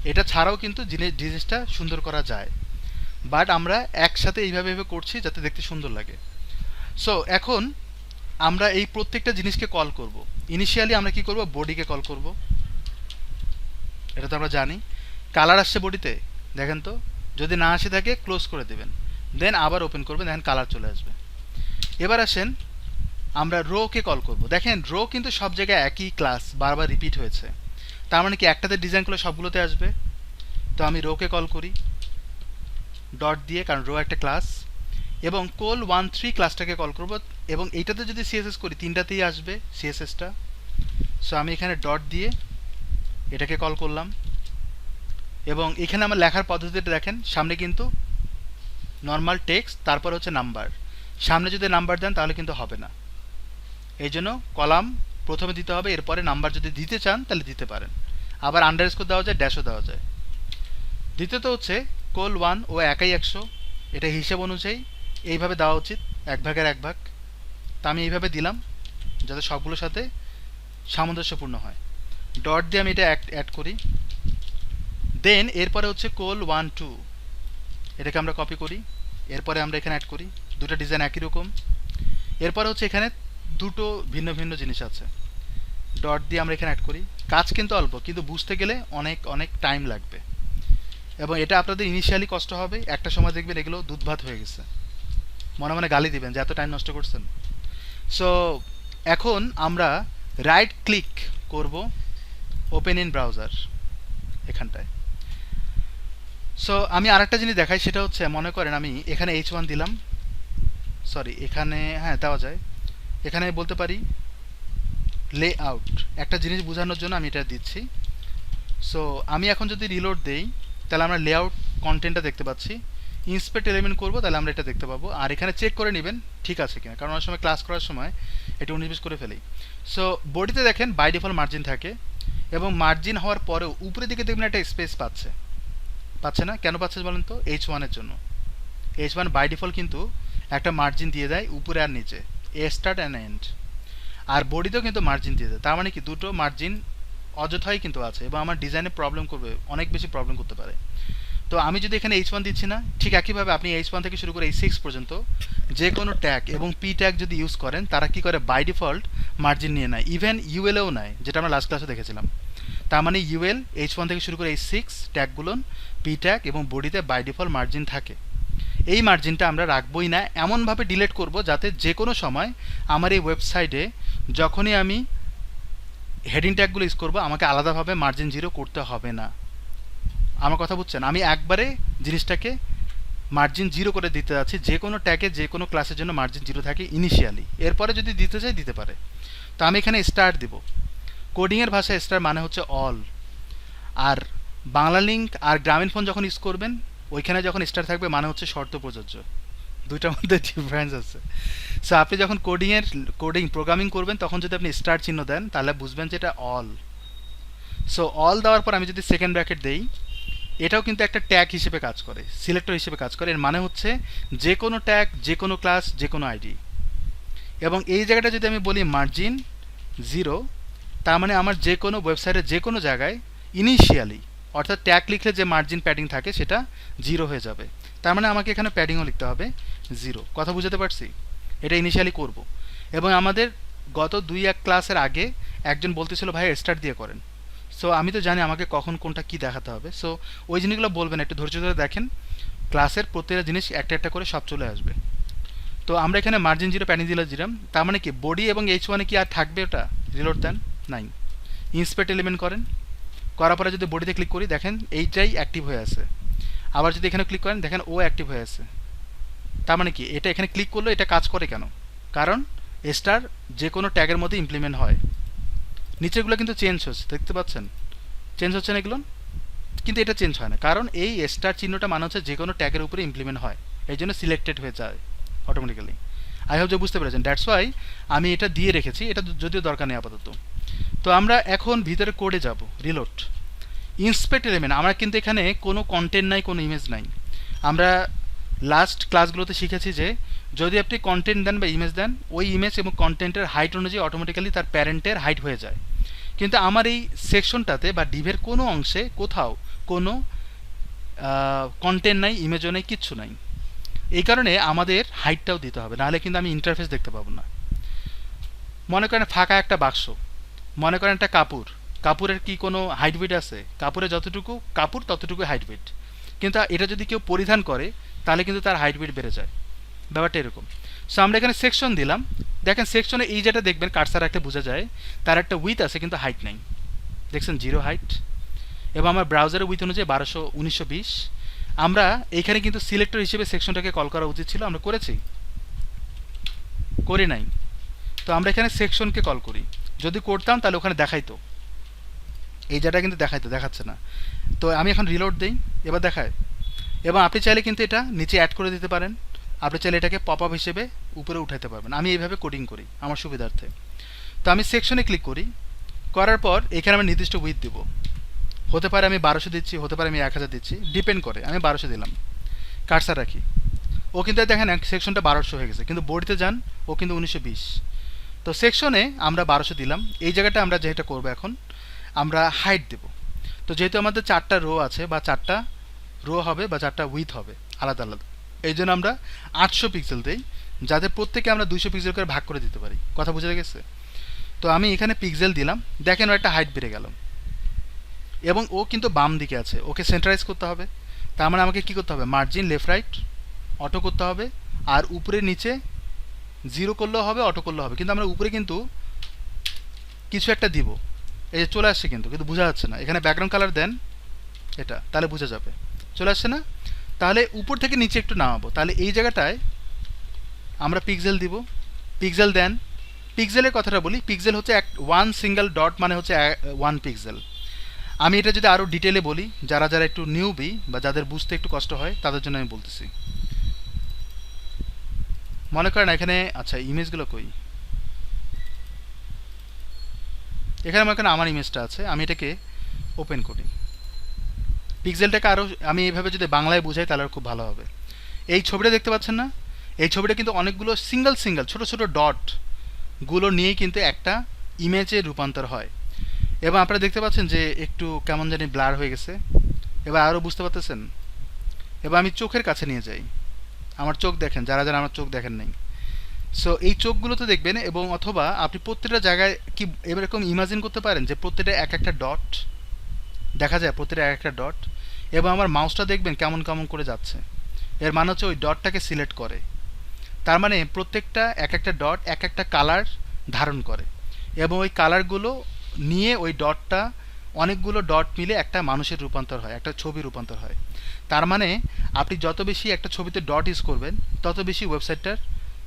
এটা ছাড়াও কিন্তু জিনিসটা সুন্দর করা যায়, বাট আমরা একসাথে এইভাবে এইভাবে করছি যাতে দেখতে সুন্দর লাগে। সো এখন আমরা এই প্রত্যেকটা জিনিসকে কল করব। ইনিশিয়ালি আমরা কি করব? বডিকে কল করব, এটা তো আমরা জানি। কালার আসছে বডিতে, দেখেন তো, যদি না আসে থাকে ক্লোজ করে দেবেন, দেন আবার ওপেন করবেন, দেখেন কালার চলে আসবে। এবার আসেন আমরা রোকে কল করব। দেখেন রো কিন্তু সব জায়গায় একই ক্লাস, বারবার রিপিট হয়েছে, তার মানে কি একটাতে ডিজাইন করলে সবগুলোতে আসবে। তো আমি রোকে কল করি ডট দিয়ে, কারণ রো একটা ক্লাস, এবং কোল 13 ক্লাসটাকে কল করব, এবং এইটাতে যদি সিএসএস করি 3টাতেই আসবে সিএসএসটা। সো আমি এখানে ডট দিয়ে এটাকে কল করলাম, এবং এখানে আমার লেখার পদ্ধতিটা দেখেন, সামনে কিন্তু নর্মাল টেক্সট, তারপর হচ্ছে নাম্বার। সামনে যদি নাম্বার দেন তাহলে কিন্তু হবে না, এই জন্য কলাম প্রথমে দিতে হবে, এরপরে নাম্বার যদি দিতে চান তাহলে দিতে পারেন। আবার আন্ডারস্কোর দেওয়া যায়, ড্যাশও দেওয়া যায়। দ্বিতীয়ত হচ্ছে কোল 1 ও একাই 100, এটা হিসেব অনুযায়ী এইভাবে দেওয়া উচিত, 1/1 তা আমি এইভাবে দিলাম যাতে সবগুলোর সাথে সামঞ্জস্যপূর্ণ হয়। ডট দিয়ে আমি এটা অ্যাড করি। দেন এরপরে হচ্ছে কোল 1 2, এটাকে আমরা কপি করি, এরপরে আমরা এখানে অ্যাড করি। দুটো ডিজাইন একই রকম। এরপরে হচ্ছে এখানে দুটো ভিন্ন ভিন্ন জিনিস আছে, ডট দিয়ে আমরা এখানে অ্যাড করি। কাজ কিন্তু অল্প, কিন্তু বুঝতে গেলে অনেক অনেক টাইম লাগবে, এবং এটা আপনাদের ইনিশিয়ালি কষ্ট হবে, একটা সময় দেখবেন এগুলো দুধ ভাত হয়ে গেছে, মনে মনে গালি দিবেন যে এত টাইম নষ্ট করছেন। সো এখন আমরা রাইট ক্লিক করব, ওপেন ইন ব্রাউজার এখানটায়। সো আমি আরেকটা জিনিস দেখাই, সেটা হচ্ছে মনে করেন আমি এখানে H1 দিলাম, সরি এখানে হ্যাঁ দেওয়া যায়, এখানে বলতে পারি লেআউট, একটা জিনিস বোঝানোর জন্য আমি এটা দিচ্ছি। সো আমি এখন যদি রিলোড দেই তাহলে আমরা লেআউট কন্টেন্টটা দেখতে পাচ্ছি। ইন্সপেক্ট এলিমেন্ট করবো তাহলে আমরা এটা দেখতে পাবো, আর এখানে চেক করে নেবেন ঠিক আছে কিনা, কারণ অনেক সময় ক্লাস করার সময় এটা 19-20 করে ফেলি। সো বডিতে দেখেন বাই ডিফল্ট মার্জিন থাকে, এবং মার্জিন হওয়ার পরেও উপরের দিকে দেখবেন একটা স্পেস পাচ্ছে না, কেন পাচ্ছে বলেন তো? H1 এর জন্য। H1 বাই ডিফল্ট কিন্তু একটা মার্জিন দিয়ে দেয় উপরে আর নিচে, এ স্টার্ট অ্যান্ড এন্ড, আর বডিতেও কিন্তু মার্জিন দিয়ে দেয়। তার মানে কি দুটো মার্জিন অযথাই কিন্তু আছে, এবং আমার ডিজাইনে প্রবলেম করবে, অনেক বেশি প্রবলেম করতে পারে। তো আমি যদি এখানে H1 দিচ্ছি না, ঠিক একইভাবে আপনি H1 থেকে শুরু করে H6 পর্যন্ত যে কোনো ট্যাগ এবং পি ট্যাগ যদি ইউজ করেন, তারা কি করে বাই ডিফল্ট মার্জিন নিয়ে নেয়, ইভেন ইউএলও নেয়, যেটা আমরা লাস্ট ক্লাসে দেখেছিলাম। তার মানে ইউএল H1 থেকে শুরু করে H6 ট্যাগগুলো পি ট্যাগ এবং বডিতে বাই ডিফল্ট মার্জিন থাকে। এই মার্জিনটা আমরা রাখবই না, এমনভাবে ডিলিট করব যাতে যে কোনো সময় আমার এই ওয়েবসাইটে যখনই আমি হেডিং ট্যাগগুলো ইউজ করবো আমাকে আলাদাভাবে মার্জিন 0 করতে হবে না। আমার কথা বুঝছেন? আমি একবারে জিনিসটাকে মার্জিন 0 করে দিতে যাচ্ছি, যে কোনো ট্যাগে যে কোনো ক্লাসের জন্য মার্জিন 0 থাকে ইনিশিয়ালি, এরপরে যদি দিতে চাই দিতে পারে। তো আমি এখানে স্টার দিব, কোডিংয়ের ভাষায় স্টার মানে হচ্ছে অল, আর বাংলা লিঙ্ক আর গ্রামীণ ফোন যখন ইউজ করবেন ওইখানে যখন স্টার থাকবে মানে হচ্ছে শর্ত প্রযোজ্য, দুইটার মধ্যে ডিফারেন্স আছে। সো আপনি যখন কোডিং প্রোগ্রামিং করবেন তখন যদি আপনি স্টার চিহ্ন দেন তাহলে বুঝবেন যে এটা অল। সো অল দেওয়ার পর আমি যদি সেকেন্ড ব্র্যাকেট দেই, এটাও কিন্তু একটা ট্যাগ হিসেবে কাজ করে, সিলেক্টর হিসেবে কাজ করে। এর মানে হচ্ছে যে কোনো ট্যাগ, যে কোনো ক্লাস, যে কোনো আইডি। এবং এই জায়গাটা যদি আমি বলি মার্জিন 0, তার মানে আমার যে কোনো ওয়েবসাইটের যে কোনো জায়গায় ইনিশিয়ালি, অর্থাৎ ট্যাগ লিখলে যে মার্জিন প্যাডিং থাকে সেটা 0 হয়ে যাবে। তার মানে আমাকে এখানে প্যাডিংও লিখতে হবে 0। কথা বুঝতে পারছি? এটা ইনিশিয়ালি করব। এবং আমাদের গত 2-1 ক্লাসের আগে একজন বলতেছিল ভাই স্টার্ট দিয়ে করেন। সো আমি তো জানি আমাকে কখন কোনটা কি দেখাতে হবে, সো ওই জিনিসগুলো বলবেন, একটু ধৈর্য ধরে দেখেন, ক্লাসের প্রত্যেকটা জিনিস একটা একটা করে সব চলে আসবে। তো আমরা এখানে মার্জিন 0 প্যাডিং দিলাম, তার মানে কি বডি এবং H1 কি আর থাকবে? ওটা রিলোড দেন, নাই। ইন্সপেক্ট এলিমেন্ট করার পরে যদি বডিতে ক্লিক করি দেখেন এইটাই অ্যাক্টিভ হয়ে আছে। আবার যদি এখানে ক্লিক করেন দেখেন ও অ্যাক্টিভ হয়ে আছে। তার মানে কি এটা এখানে ক্লিক করলে এটা কাজ করে কেন? কারণ স্টার যে কোনো ট্যাগের মধ্যে ইমপ্লিমেন্ট হয়। নিচেরগুলো কিন্তু চেঞ্জ হচ্ছে, দেখতে পাচ্ছেন চেঞ্জ হচ্ছে না এগুলো, কিন্তু এটা চেঞ্জ হয় না, কারণ এই স্টার চিহ্নটা মানে হচ্ছে যে কোনো ট্যাগের উপরে ইমপ্লিমেন্ট হয়, এই জন্য সিলেক্টেড হয়ে যায় অটোমেটিক্যালি। আই হোপ যে বুঝতে পেরেছেন, দ্যাটস ওয়াই আমি এটা দিয়ে রেখেছি, এটা যদিও দরকার নেই আপাতত। তো আমরা এখন ভিতরে কোডে যাব, রিলোড ইন্সপেক্ট এলিমেন্ট। আমরা কিন্তু এখানে কোনো কন্টেন্ট নাই, কোনো ইমেজ নাই। আমরা লাস্ট ক্লাসগুলোতে শিখেছি যে যদি আপনি কন্টেন্ট দেন বা ইমেজ দেন, ওই ইমেজ এবং কন্টেন্টের হাইট অনুযায়ী অটোমেটিক্যালি তার প্যারেন্টের হাইট হয়ে যায়। কিন্তু আমার এই সেকশনটাতে বা ডিভের কোনো অংশে কোথাও কোনো কন্টেন্ট নাই, ইমেজও নেই, কিচ্ছু নাই। এই কারণে আমাদের হাইটটাও দিতে হবে, নাহলে কিন্তু আমি ইন্টারফেস দেখতে পাবো না। মনে করেন ফাঁকা একটা বাক্স, মনে করেন একটা কাপড়ের কি কোনো হাইট ওয়েট আছে? কাপড়ের যতটুকু কাপড় ততটুকু হাইট ওয়েট, কিন্তু এটা যদি কেউ পরিধান করে তাহলে কিন্তু তার হাইট ওয়েট বেড়ে যায়, ব্যাপারটা এরকম। সো আমরা এখানে সেকশন দিলাম, দেখেন সেকশনে এই যেটা দেখবেন কার্সার রাখলে বোঝা যায় তার একটা উইথ আছে কিন্তু হাইট নাই, দেখছেন 0 হাইট। এবং আমার ব্রাউজারের উইথ অনুযায়ী 1920। আমরা এইখানে কিন্তু সিলেক্টর হিসেবে সেকশনটাকে কল করা উচিত ছিল, আমরা করি নাই। তো আমরা এখানে সেকশনকে কল করি, যদি করতাম তাহলে ওখানে দেখাইতো, এই জায়গাটা কিন্তু দেখাচ্ছে না। তো আমি এখন রিলোড দিই, এবার দেখায়। এবং আপনি চাইলে কিন্তু এটা নিচে অ্যাড করে দিতে পারেন, আপনি চাইলে এটাকে পপ আপ হিসেবে উপরে উঠাইতে পারবেন। আমি এইভাবে কোডিং করি আমার সুবিধার্থে। তো আমি সেকশনে ক্লিক করি, করার পর এখানে আমি নির্দিষ্ট উইথ দেবো। হতে পারে আমি 1200 দিচ্ছি, হতে পারে আমি 1000 দিচ্ছি, ডিপেন্ড করে। আমি 1200 দিলাম, কার্সার রাখি। ও কিন্তু দেখেন সেকশনটা 1200 হয়ে গেছে, কিন্তু বডিতে যান ও কিন্তু 1920। তো সেকশনে আমরা 1200 দিলাম। এই জায়গাটা আমরা যেটা করবো এখন, আমরা হাইট দেব। তো যেহেতু আমাদের 4টা রো আছে, বা 4টা রো হবে, বা 4টা উইথ হবে আলাদা আলাদা, এই জন্য আমরা 800 পিক্সেল দিই, যাতে প্রত্যেকে আমরা 200 পিক্সেল করে ভাগ করে দিতে পারি। কথা বুঝে গেছে? তো আমি এখানে পিক্সেল দিলাম, দেখেন ও একটা হাইট বেড়ে গেল, এবং ও কিন্তু বাম দিকে আছে, ওকে সেন্টারাইজ করতে হবে। তার মানে আমাকে কী করতে হবে, মার্জিন লেফট রাইট অটো করতে হবে, আর উপরে নিচে 0 করলেও হবে, অটো করলেও হবে। কিন্তু আমরা উপরে কিন্তু কিছু একটা দিব, এই যে চলে আসছে, কিন্তু কিন্তু বোঝা যাচ্ছে না। এখানে ব্যাকগ্রাউন্ড কালার দেন এটা, তাহলে বোঝা যাবে। চলে আসছে না? তাহলে উপর থেকে নিচে একটু নামাবো, তাহলে এই জায়গাটায় আমরা পিক্সেল দিব। পিক্সেল দেন, পিক্সেলের কথাটা বলি। পিক্সেল হচ্ছে ওয়ান সিঙ্গেল ডট, মানে হচ্ছে 1 পিক্সেল। আমি এটা যদি আরও ডিটেলে বলি, যারা যারা একটু নিউবি বা যাদের বুঝতে একটু কষ্ট হয় তাদের জন্য আমি বলতেছি। মনে করেন এখানে, আচ্ছা ইমেজগুলো কই, এখানে মনে করেন আমার ইমেজটা আছে, আমি এটাকে ওপেন করি। পিক্সেলটাকে আরও আমি এইভাবে যদি বাংলায় বোঝাই তাহলে খুব ভালো হবে। এই ছবিটা দেখতে পাচ্ছেন না? এই ছবিটা কিন্তু অনেকগুলো সিঙ্গেল সিঙ্গেল ছোটো ছোটো ডটগুলো নিয়েই কিন্তু একটা ইমেজে রূপান্তর হয়। এবং আপনারা দেখতে পাচ্ছেন যে একটু কেমন জানি ব্লার হয়ে গেছে। এবার আরও বুঝতে পারতেছেন? এবার আমি চোখের কাছে নিয়ে যাই, আমার চোখ দেখেন, যারা যারা আমার চোখ দেখেন নাই। সো এই চোখগুলোতে দেখবেন, এবং অথবা আপনি প্রত্যেকটা জায়গায় কি এরকম ইমাজিন করতে পারেন যে প্রত্যেকটা এক একটা ডট দেখা যায়, প্রত্যেকটা এক একটা ডট। এবং আমার মাউসটা দেখবেন কেমন কেমন করে যাচ্ছে, এর মানে হচ্ছে ওই ডটটাকে সিলেক্ট করে। তার মানে প্রত্যেকটা এক একটা ডট এক একটা কালার ধারণ করে, এবং ওই কালারগুলো নিয়ে ওই ডটটা, অনেকগুলো ডট মিলে একটা মানুষের রূপান্তর হয়, একটা ছবি রূপান্তর হয়। তার মানে আপনি যত বেশি একটা ছবিতে ডট ইউজ করবেন, তত বেশি ওয়েবসাইটটার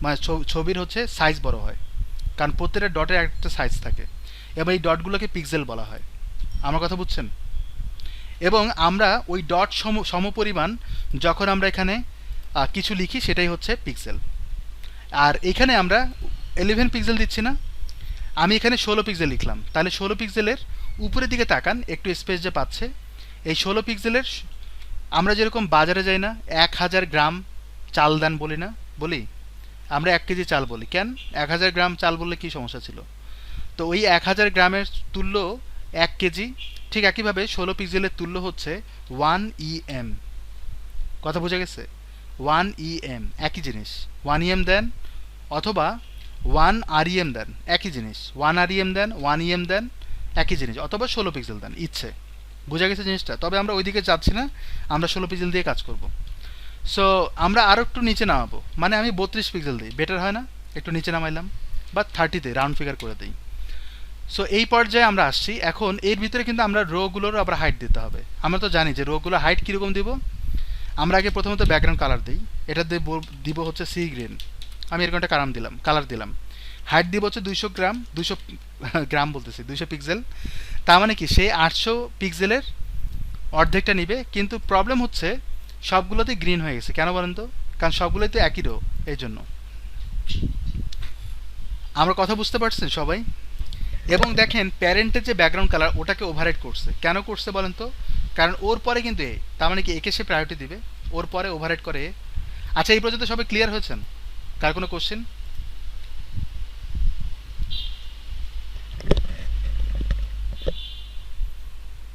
মানে ছবির হচ্ছে সাইজ বড় হয়, কারণ প্রত্যেকটা ডটের একটা সাইজ থাকে, এবং এই ডটগুলোকে পিক্সেল বলা হয়। আমার কথা বুঝছেন? এবং আমরা ওই ডট সমপরিমাণ যখন আমরা এখানে কিছু লিখি, সেটাই হচ্ছে পিক্সেল। আর এখানে আমরা 11 পিক্সেল দিচ্ছি না, আমি এখানে 16 পিক্সেল লিখলাম। তাহলে 16 পিক্সেলের উপরের দিকে তাকান, একটু স্পেস যে পাচ্ছে, এই 16 পিক্সেলের আমরা যেরকম বাজারে যাই না, 1000 গ্রাম চাল দান বলি না, বলি আমরা 1 কেজি চাল বলি, কেন 1000 গ্রাম চাল বললে কী সমস্যা ছিল? তো ওই 1000 গ্রামের তুল্য 1 কেজি। ঠিক একইভাবে 16 পিক্সেলের তুল্য হচ্ছে 1 EM। কথা বোঝা গেছে? 1 EM একই জিনিস। 1 EM দেন, অথবা 1 REM দেন, একই জিনিস। 1 REM দেন, 1 EM দেন, একই জিনিস। অথবা 16 পিক্সেল দেন, ইচ্ছে। বোঝা গেছে জিনিসটা? তবে আমরা ওইদিকে যাচ্ছি না, আমরা 16 পিক্সেল দিয়ে কাজ করব। সো আমরা আরও একটু নিচে নামাবো, মানে আমি 32 পিক্সেল দিই, বেটার হয় না? একটু নিচে নামাইলাম, বা 30তে রাউন্ড ফিগার করে দিই। সো এই পর্যায়ে আমরা আসছি। এখন এর ভিতরে কিন্তু আমরা রোগুলোরও আবার হাইট দিতে হবে। আমরা তো জানি যে রোগুলোর হাইট কীরকম দিব। আমরা আগে প্রথমত ব্যাকগ্রাউন্ড কালার দিই, এটা দিব হচ্ছে সি গ্রিন। আমি এরকম একটা কালার দিলাম। হাইট দিব হচ্ছে 200 গ্রাম, 200 গ্রাম বলতেছি, 200 পিক্সেল। তার মানে কি সেই 800 পিক্সেলের অর্ধেকটা নিবে। কিন্তু প্রবলেম হচ্ছে সবগুলোতেই গ্রিন হয়ে গেছে, কেন বলেন তো? কারণ সবগুলোই তো একই রো, এই জন্য। আমরা কথা বুঝতে পারছেন সবাই? এবং দেখেন প্যারেন্টের যে ব্যাকগ্রাউন্ড কালার, ওটাকে ওভাররাইট করছে। কেন করছে বলেন তো? কারণ ওর পরে কিন্তু এ, তার মানে কি একে সে প্রায়োরিটি দিবে, ওর পরে ওভাররাইট করে এ। আচ্ছা, এই পর্যন্ত সবাই ক্লিয়ার হয়েছেন? কার কোনো কোশ্চেন?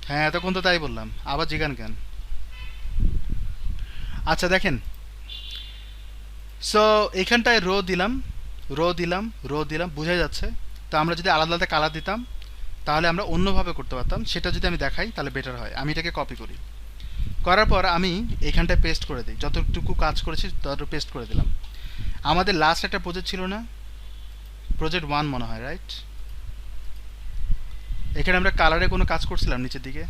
হ্যাঁ, এতক্ষণ তো তাই বললাম, আবার জিগান কেন? আচ্ছা দেখেন, সো এখানটায় রো দিলাম, রো দিলাম, রো দিলাম, বোঝা যাচ্ছে? তো আমরা যদি আলাদা আলাদা কালার দিতাম তাহলে আমরা অন্যভাবে করতে পারতাম। সেটা যদি আমি দেখাই তাহলে বেটার হয়। আমি এটাকে কপি করি, করার পর আমি এইখানটায় পেস্ট করে দিই, যতটুকু কাজ করেছি ততটুকু পেস্ট করে দিলাম। আমাদের লাস্ট একটা প্রজেক্ট ছিল না, প্রজেক্ট 1 মনে হয়, রাইট? এখানে আমরা কালারে কোনো কাজ করছিলাম নিচের দিকে,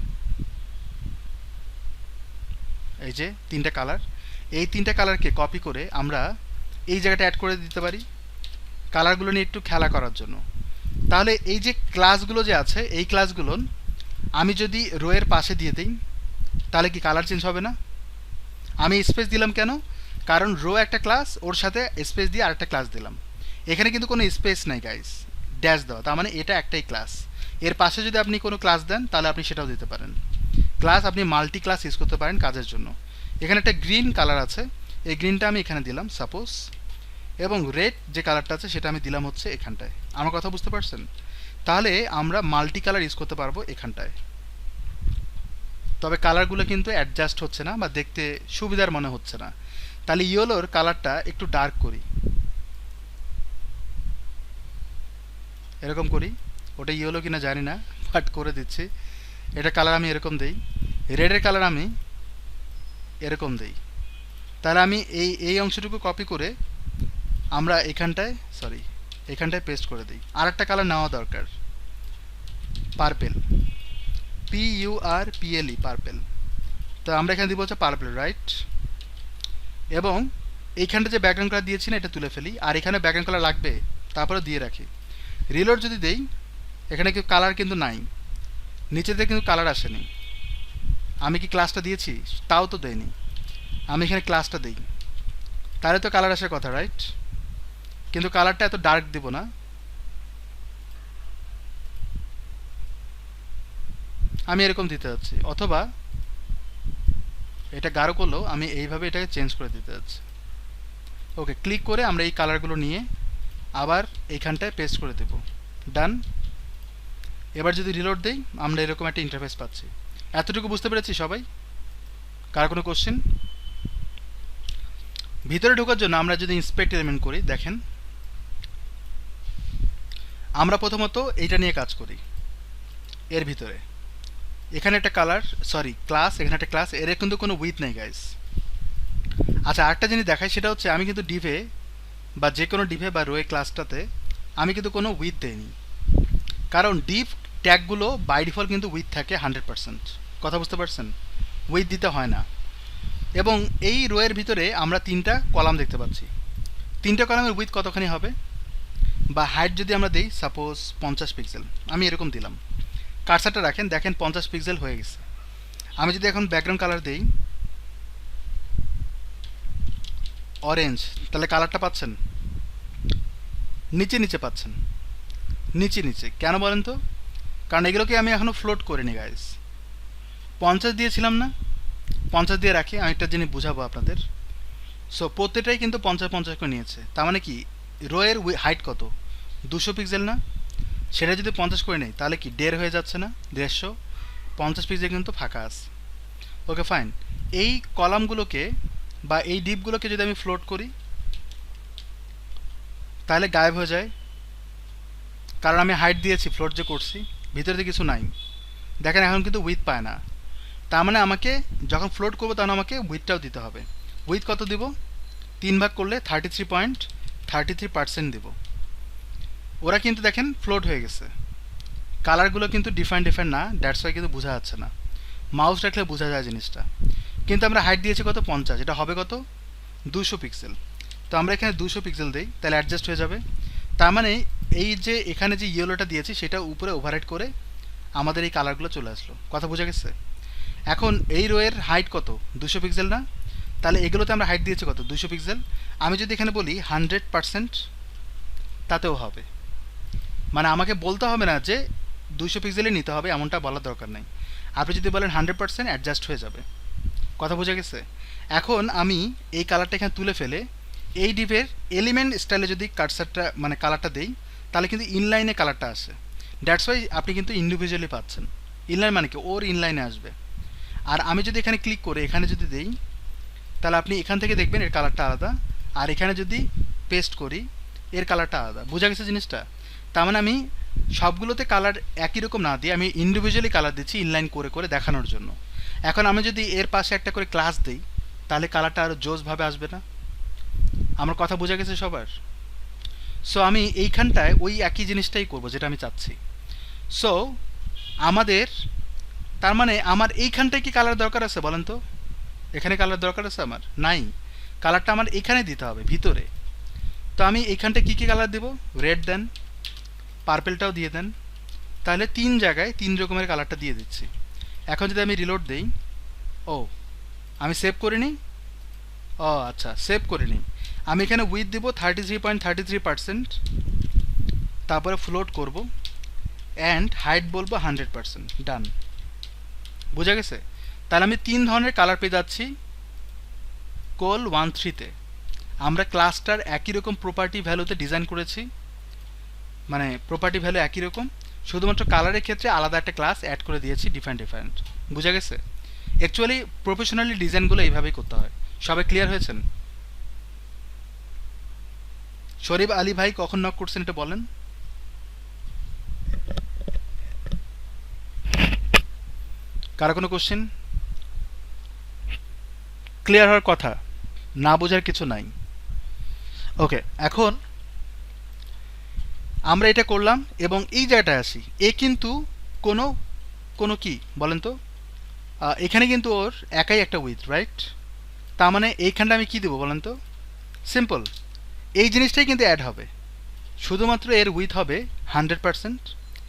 এই যে 3টা কালার, এই 3টা কালারকে কপি করে আমরা এই জায়গাটা অ্যাড করে দিতে পারি কালারগুলো নিয়ে একটু খেলা করার জন্য। তাহলে এই যে ক্লাসগুলো যে আছে, এই ক্লাসগুলো আমি যদি রোয়ের পাশে দিয়ে দিই তাহলে কি কালার চেঞ্জ হবে না? আমি স্পেস দিলাম কেন? কারণ রো একটা ক্লাস, ওর সাথে স্পেস দিয়ে আরেকটা ক্লাস দিলাম। এখানে কিন্তু কোনো স্পেস নাই গাইস, ড্যাশ দেওয়া, তার মানে এটা একটাই ক্লাস। এর পাশে যদি আপনি কোনো ক্লাস দেন তাহলে আপনি সেটাও দিতে পারেন। ক্লাস আপনি মাল্টি ক্লাস ইউজ করতে পারেন কাজের জন্য। এখানে একটা গ্রিন কালার আছে, এই গ্রিনটা আমি এখানে দিলাম সাপোজ, এবং রেড যে কালারটা আছে সেটা আমি দিলাম হচ্ছে এখানটায়। আমার কথা বুঝতে পারছেন? তাহলে আমরা মাল্টি কালার ইউজ করতে পারবো এখানটায়। তবে কালারগুলো কিন্তু অ্যাডজাস্ট হচ্ছে না বা দেখতে সুবিধার মনে হচ্ছে না। তাহলে ইয়েলোর কালারটা একটু ডার্ক করি, এরকম করি। ওটা ইয়েলো কিনা জানি না, বাট করে দিচ্ছি। এটা কালার আমি এরকম দেই, রেডের কালার আমি এরকম দেই। তাহলে আমি এই অংশটুকু কপি করে আমরা এখানটায় পেস্ট করে দিই। আর একটা কালার নেওয়া দরকার, পার্পেল, PURPLE, পার্পেল। তো আমরা এখানে দিব হচ্ছে পার্পেল, রাইট। এবং এইখানটা যে ব্যাকগ্রাউন্ড কালার দিয়েছি না, এটা তুলে ফেলি। আর এখানে ব্যাকগ্রাউন্ড কালার লাগবে, তারপরে দিয়ে রাখি। রিলোড যদি দেই, এখানে কিন্তু কালার কিন্তু নাই, নিচেতে কিন্তু কালার আসেনি। আমি কি ক্লাসটা দিয়েছি? তাও তো দেয়নি। আমি এখানে ক্লাসটা দিই, তাহলে তো কালার আসার কথা, রাইট। কিন্তু কালারটা এত ডার্ক দিব না, আমি এরকম দিতে যাচ্ছি। অথবা এটা গাঢ় করলেও আমি এইভাবে এটাকে চেঞ্জ করে দিতে যাচ্ছি। ওকে, ক্লিক করে আমরা এই কালারগুলো নিয়ে আবার এইখানটায় পেস্ট করে দেব। ডান। এবার যদি রিলোড দেই, আমরা এরকম একটা ইন্টারফেস পাচ্ছি। এতটুকু বুঝতে পেরেছি সবাই? কার কোনো কোশ্চেন? ভিতরে ঢোকার জন্য আমরা যদি ইন্সপেক্ট এলিমেন্ট করি, দেখেন আমরা প্রথমত এইটা নিয়ে কাজ করি। এর ভিতরে এখানে একটা ক্লাস, এখানে একটা ক্লাস, এর কিন্তু কোনো উইথ নেই গাইস। আচ্ছা, আরেকটা জিনিস দেখাই, সেটা হচ্ছে আমি কিন্তু ডিভে বা যে কোনো ডিভে বা রোয়ে ক্লাসটাতে আমি কিন্তু কোনো উইথ দেইনি, কারণ ডিভ ট্যাগগুলো বাই ডিফল্ট কিন্তু উইথ থাকে 100%। কথা বুঝতে পারছেন? উইথ দিতে হয় না। এবং এই রোয়ের ভিতরে আমরা 3টা কলাম দেখতে পাচ্ছি। 3টা কলামের উইথ কতখানি হবে, বা হাইট যদি আমরা দিই সাপোজ 50 পিক্সেল, আমি এরকম দিলাম। কার্সারটা রাখেন, দেখেন 50 পিক্সেল হয়ে গেছে। আমি যদি এখন ব্যাকগ্রাউন্ড কালার দিই অরেঞ্জ, তাহলে কালারটা পাচ্ছেন নিচে নিচে পাচ্ছেন, নিচে নিচে। কেন বলেন তো? কারণ এগুলোকে আমি এখনও ফ্লোট করিনি গাইস। 50 দিয়েছিলাম না, 50 দিয়ে রাখি। আমি একটা জিনিস বুঝাবো আপনাদের। সো প্রত্যেকটাই কিন্তু 50-50 করে নিয়েছে। তার মানে কি, রোয়ের হাইট কত? 200 পিক্সেল না? সেটা যদি 50 করে নেই তাহলে কি 1.5 হয়ে যাচ্ছে না? 150। 50 পিক্সেল কিন্তু ফাঁকা আছে। Okay fine. এই কলামগুলোকে বা এই ডিপগুলোকে যদি আমি ফ্লোট করি তাহলে গায়েব হয়ে যায়, কারণ আমি হাইট দিয়েছি, ফ্লোট যে করছি, ভিতরে কিছু নাই। দেখেন এখন কিন্তু উইথ পায় না। তার মানে আমাকে যখন ফ্লোট করবো তখন আমাকে উইথটাও দিতে হবে। উইথ কত দিব? 3 ভাগ করলে 33.33% দিব। ওরা কিন্তু দেখেন ফ্লোট হয়ে গেছে। কালারগুলো কিন্তু ডিফারেন্ট না, দ্যাটস ওয়াই কিন্তু বোঝা যাচ্ছে না। মাউস রাখলে বোঝা যায় জিনিসটা। কিন্তু আমরা হাইট দিয়েছি কত? 50। এটা হবে কত? 200 পিক্সেল। তো আমরা এখানে 200 পিক্সেল দিই, তাহলে অ্যাডজাস্ট হয়ে যাবে। তার মানে এই যে এখানে যে ইয়েলোটা দিয়েছি সেটা উপরে ওভাররাইড করে আমাদের এই কালারগুলো চলে আসলো। কথা বোঝা গেছে? এখন এই রোয়ের হাইট কত? 200 পিক্সেল না? তাহলে এগুলোতে আমরা হাইট দিয়েছি কত? 200 পিক্সেল। আমি যদি এখানে বলি 100%, তাতেও হবে। মানে আমাকে বলতে হবে না যে 200 পিক্সেলে নিতে হবে, এমনটা বলার দরকার নেই। আপনি যদি বলেন 100%, অ্যাডজাস্ট হয়ে যাবে। কথা বোঝা গেছে? এখন আমি এই কালারটা এখানে তুলে ফেলে এই ডিভের এলিমেন্ট স্টাইলে যদি কার্সারটা মানে কালারটা দেই, তাহলে কিন্তু ইনলাইনে কালারটা আসে। দ্যাটস ওয়াই আপনি কিন্তু ইন্ডিভিজুয়ালি পাচ্ছেন। ইনলাইন মানে কি, ওর ইনলাইনে আসবে। আর আমি যদি এখানে ক্লিক করে এখানে যদি দেই, তাহলে আপনি এখান থেকে দেখবেন এর কালারটা আলাদা। আর এখানে যদি পেস্ট করি, এর কালারটা আলাদা। বোঝা গেছে জিনিসটা? তার মানে আমি সবগুলোতে কালার একই রকম না দিয়ে আমি ইন্ডিভিজুয়ালি কালার দিচ্ছি ইনলাইন করে করে দেখানোর জন্য। এখন আমি যদি এর পাশে একটা করে ক্লাস দিই, তাহলে কালারটা আরও জোসভাবে আসবে না? আমার কথা বোঝা গেছে সবার? সো আমি এইখানটায় ওই একই জিনিসটাই করব যেটা আমি চাচ্ছি। সো আমাদের, তার মানে আমার এইখানটায় কি কালার দরকার আছে বলেন তো? এখানে কালার দরকার আছে আমার? নাই। কালারটা আমার এখানে দিতে হবে, ভিতরে। তো আমি এইখানটা কি কি কালার দেব? রেড দেন, পার্পেলটাও দিয়ে দেন। তাহলে 3 জায়গায় 3 রকমের কালারটা দিয়ে দিচ্ছি। এখন যদি আমি রিলোড দেই, ও আমি সেভ করিনি। ও আচ্ছা, সেভ করিনি। আমি এখানে উইথ দিব 33.33%, তারপরে ফ্লোট করব অ্যান্ড হাইট বলবো 100%, ডান। বোঝা গেছে? তাহলে আমি 3 ধরনের কালার পেয়ে যাচ্ছি কোল 1.3-তে। আমরা ক্লাসটার একই রকম প্রপার্টি ভ্যালুতে ডিজাইন করেছি, মানে প্রপার্টি ভ্যালু একই রকম, শুধুমাত্র কালারের ক্ষেত্রে আলাদা একটা ক্লাস অ্যাড করে দিয়েছি ডিফারেন্ট। বোঝা গেছে? অ্যাকচুয়ালি প্রফেশনালি ডিজাইনগুলো এইভাবেই করতে হয়। সবাই ক্লিয়ার হয়েছেন? শরীফ আলী ভাই কখন নক করছেন এটা বলেন। কারো কোনো কোশ্চেন? ক্লিয়ার হওয়ার কথা, না বোঝার কিছু নাই। ওকে, এখন আমরা এটা করলাম এবং এই জায়গাটায় আসি। এ কিন্তু কোনো কোনো কি বলেন তো, এখানে কিন্তু ওর একাই একটা উইথ, রাইট? তার মানে এইখানটা আমি কি দেবো বলেন তো? সিম্পল, এই জিনিসটাই কিন্তু অ্যাড হবে, শুধুমাত্র এর উইথ হবে 100%।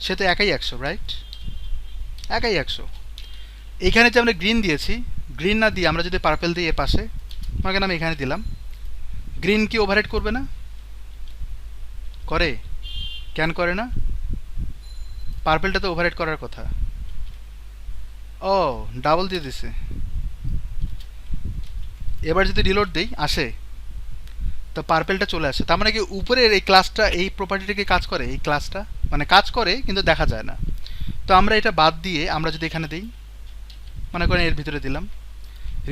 সে তো একাই 100, রাইট? একাই 100। এখানে যে আমরা গ্রিন দিয়েছি, গ্রিন না দিয়ে আমরা যদি পার্পেল দিই এ পাশে, মনে করেন আমি এখানে দিলাম, গ্রিন কি ওভারহেড করবে না? করে? কেন করে না? পার্পেলটা তো ওভারহেড করার কথা। ও, ডাবল দিয়ে দিছে। এবার যদি রিলোড দিই আসে, তো পার্পেলটা চলে আসে। তার মানে কি উপরের এই ক্লাসটা, এই প্রপার্টিটাকে কাজ করে, এই ক্লাসটা মানে কাজ করে কিন্তু দেখা যায় না। তো আমরা এটা বাদ দিয়ে আমরা যদি এখানে দিই, মনে করেন এর ভিতরে দিলাম,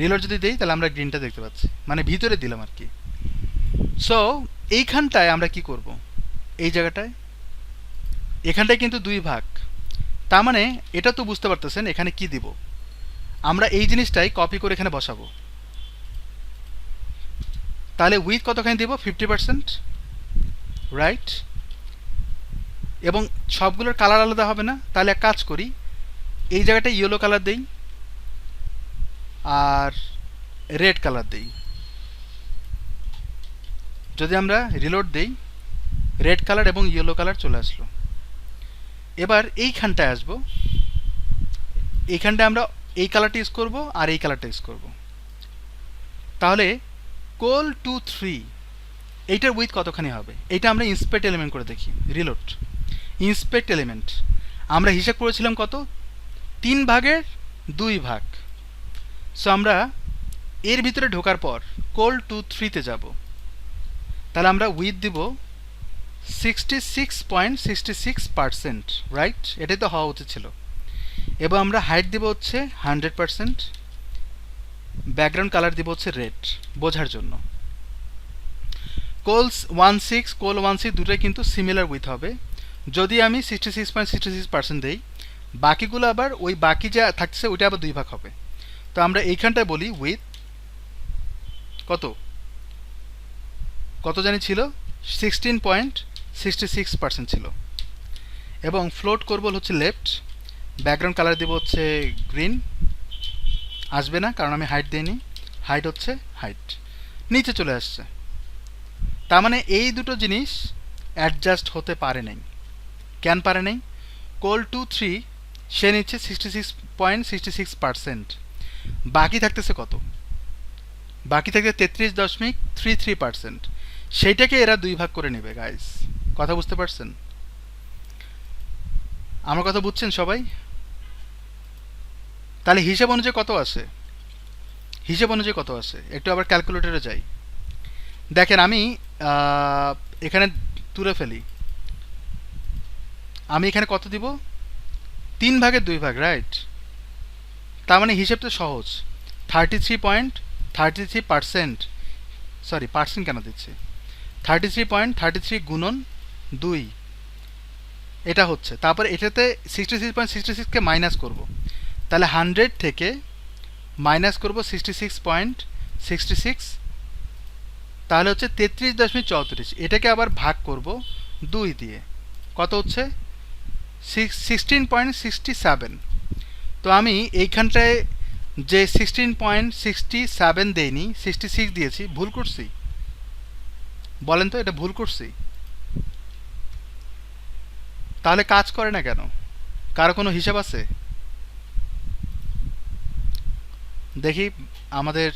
রিলোড যদি দিই তাহলে আমরা গ্রিনটা দেখতে পাচ্ছি, মানে ভিতরে দিলাম আর কি। সো এইখানটায় আমরা কি করব, এই জায়গাটায়, এখানটায় কিন্তু দুই ভাগ। তার মানে এটা তো বুঝতে পারতেছেন এখানে কি দিব, আমরা এই জিনিসটাই কপি করে এখানে বসাবো। তাহলে উইথ কতখানি দিব? 50%, রাইট? এবং সবগুলোর কালার আলাদা হবে না। তাহলে এক কাজ করি, এই জায়গাটায় ইয়েলো কালার দেই আর রেড কালার দেই। যদি আমরা রিলোড দেই, রেড কালার এবং ইয়েলো কালার চলে আসলো। এবার এইখানটায় আসবো, এইখানটায় আমরা এই কালারটা ইউজ করবো আর এই কালারটা ইউজ করবো। তাহলে কোল 2.3 এইটার উইথ কতখানি হবে? এইটা আমরা ইন্সপেক্ট এলিমেন্ট করে দেখি। রিলোড, ইন্সপেক্ট এলিমেন্ট, আমরা হিসাব করেছিলাম কত? 3 ভাগের 2 ভাগ। সো আমরা এর ভিতরে ঢোকার পর কোল 2.3-তে যাব, তাহলে আমরা উইথ দিব 66.66%, রাইট? এটাই তো হওয়া উচিত ছিল। এবং আমরা হাইট দিব হচ্ছে 100%, ব্যাকগ্রাউন্ড কালার দিব হচ্ছে রেড, বোঝার জন্য। কোলস 16, কোল 16 দুটোই কিন্তু সিমিলার উইথ হবে। যদি আমি 66.66% দেই, বাকিগুলো আবার ওই বাকি যা থাকছে ওইটা আবার 2 ভাগ হবে। তো আমরা এইখানটায় বলি উইথ কত কত জানি ছিল, 16.66% ছিল। এবং ফ্লোট করবো হচ্ছে লেফট, ব্যাকগ্রাউন্ড কালার দেবো হচ্ছে গ্রিন, আসবে না কারণ আমি হাইট দিইনি, হাইট হচ্ছে হাইট, নিচে চলে আসছে। তার মানে এই দুটো জিনিস অ্যাডজাস্ট হতে পারে নাই। কেন পারে নাই? কোল 2.3 সে নিচ্ছে 66.66%, বাকি থাকতেছে কত? বাকি থাকে 33.33%। সেইটাকে এরা 2 ভাগ করে নেবে। গাইস, কথা বুঝতে পারছেন? আমার কথা বুঝছেন সবাই? তাহলে হিসাব অনুযায়ী কত আসে? হিসাব অনুযায়ী কত আসে একটু আবার ক্যালকুলেটরে যাই। দেখেন আমি এখানে তুলে ফেলি, আমি এখানে কত দিব? 3 ভাগের 2 ভাগ, রাইট? তার মানে হিসেবটা সহজ, 33.33%, সরি পার্সেন্ট কেন দিচ্ছে, 33.33 গুণন 2 এটা হচ্ছে। তারপর এটাতে 66.66কে মাইনাস করব, তাহলে 100 থেকে মাইনাস করব 66.66, তাহলে হচ্ছে 33.34। এটাকে আবার ভাগ করব 2 দিয়ে, কত হচ্ছে? 16.67। তো আমি এইখানটায় যে 16.67 দেইনি, 66 দিয়েছি, ভুল করছি? বলেন তো এটা ভুল করছি? তাহলে কাজ করে না কেন? কারো কোনো হিসাব আছে? দেখি আমাদের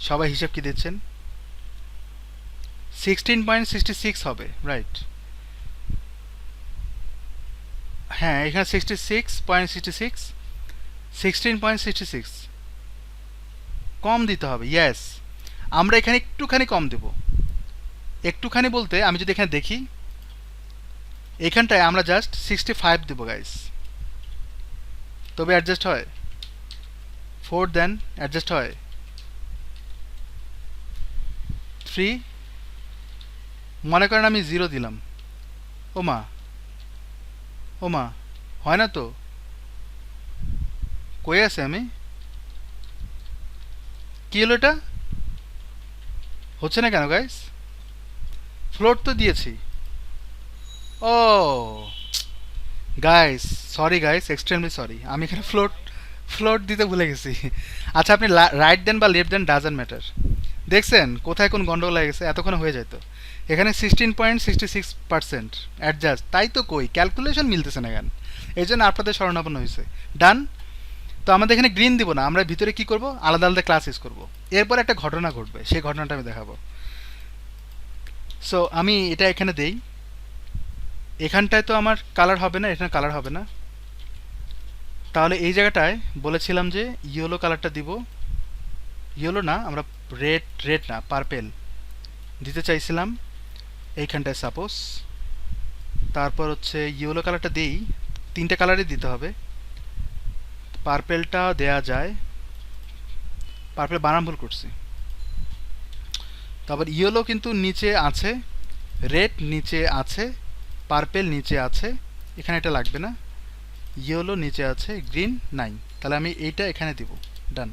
সবাই হিসাব কি দিচ্ছেন। 16.66 হবে, রাইট? হ্যাঁ, এখানে 66.66, 16.66 কম দিতে হবে। ইয়েস, আমরা এখানে একটুখানি কম দেব। একটুখানি বলতে আমি যদি এখানে দেখি, এখানটায় আমরা জাস্ট 65 দেবো গাইস, তবে অ্যাডজাস্ট হয়। 4 দেন অ্যাডজাস্ট হয়। 3, মনে করেন আমি 0 দিলাম। ওমা, ওমা, হয় না তো, কই আছে আমি, কি হলো এটা, হচ্ছে না কেন গাইস? ফ্লোট তো দিয়েছি। ও guys, sorry guys, extremely sorry, আমি এখানে ফ্লোট ফ্লোট দিতে ভুলে গেছি। আচ্ছা, আপনি রাইট দেন বা লেফট দেন, ডাজন্ট ম্যাটার। দেখছেন কোথায় কোন গন্ডগোল হয়ে গেছে, এতক্ষণ হয়ে যেত। এখানে 16.66% অ্যাডজাস্ট, তাই তো কই ক্যালকুলেশন মিলতেছে না কেন, এই জন্য আপনাদের শরণাপন্ন হয়েছে। ডান। তো আমাদের এখানে গ্রিন দিব না, আমরা ভিতরে কি করব, আলাদা আলাদা ক্লাস ইউজ করবো। এরপর একটা ঘটনা ঘটবে, সেই ঘটনাটা আমি দেখাবো। সো আমি এটা এখানে দেই। এখানটায় তো আমার কালার হবে না, এখানে কালার হবে না, তাহলে এই জায়গাটায় বলেছিলাম যে ইয়েলো কালারটা দিব। ইয়েলো না, আমরা রেড না, পার্পেল দিতে চাইছিলাম এইখানটায় সাপোজ। তারপর হচ্ছে ইয়েলো কালারটা দেই, তিনটে কালারই দিতে হবে। পার্পেলটা দেয়া যায়, পার্পেল বানান ভুল করছি। তারপর ইয়েলো কিন্তু নিচে আছে, রেড নিচে আছে, পার্পেল নিচে আছে, এখানে এটা লাগবে না। ইয়েলো নিচে আছে, গ্রিন নাই, তাহলে আমি এইটা এখানে দিব। ডান।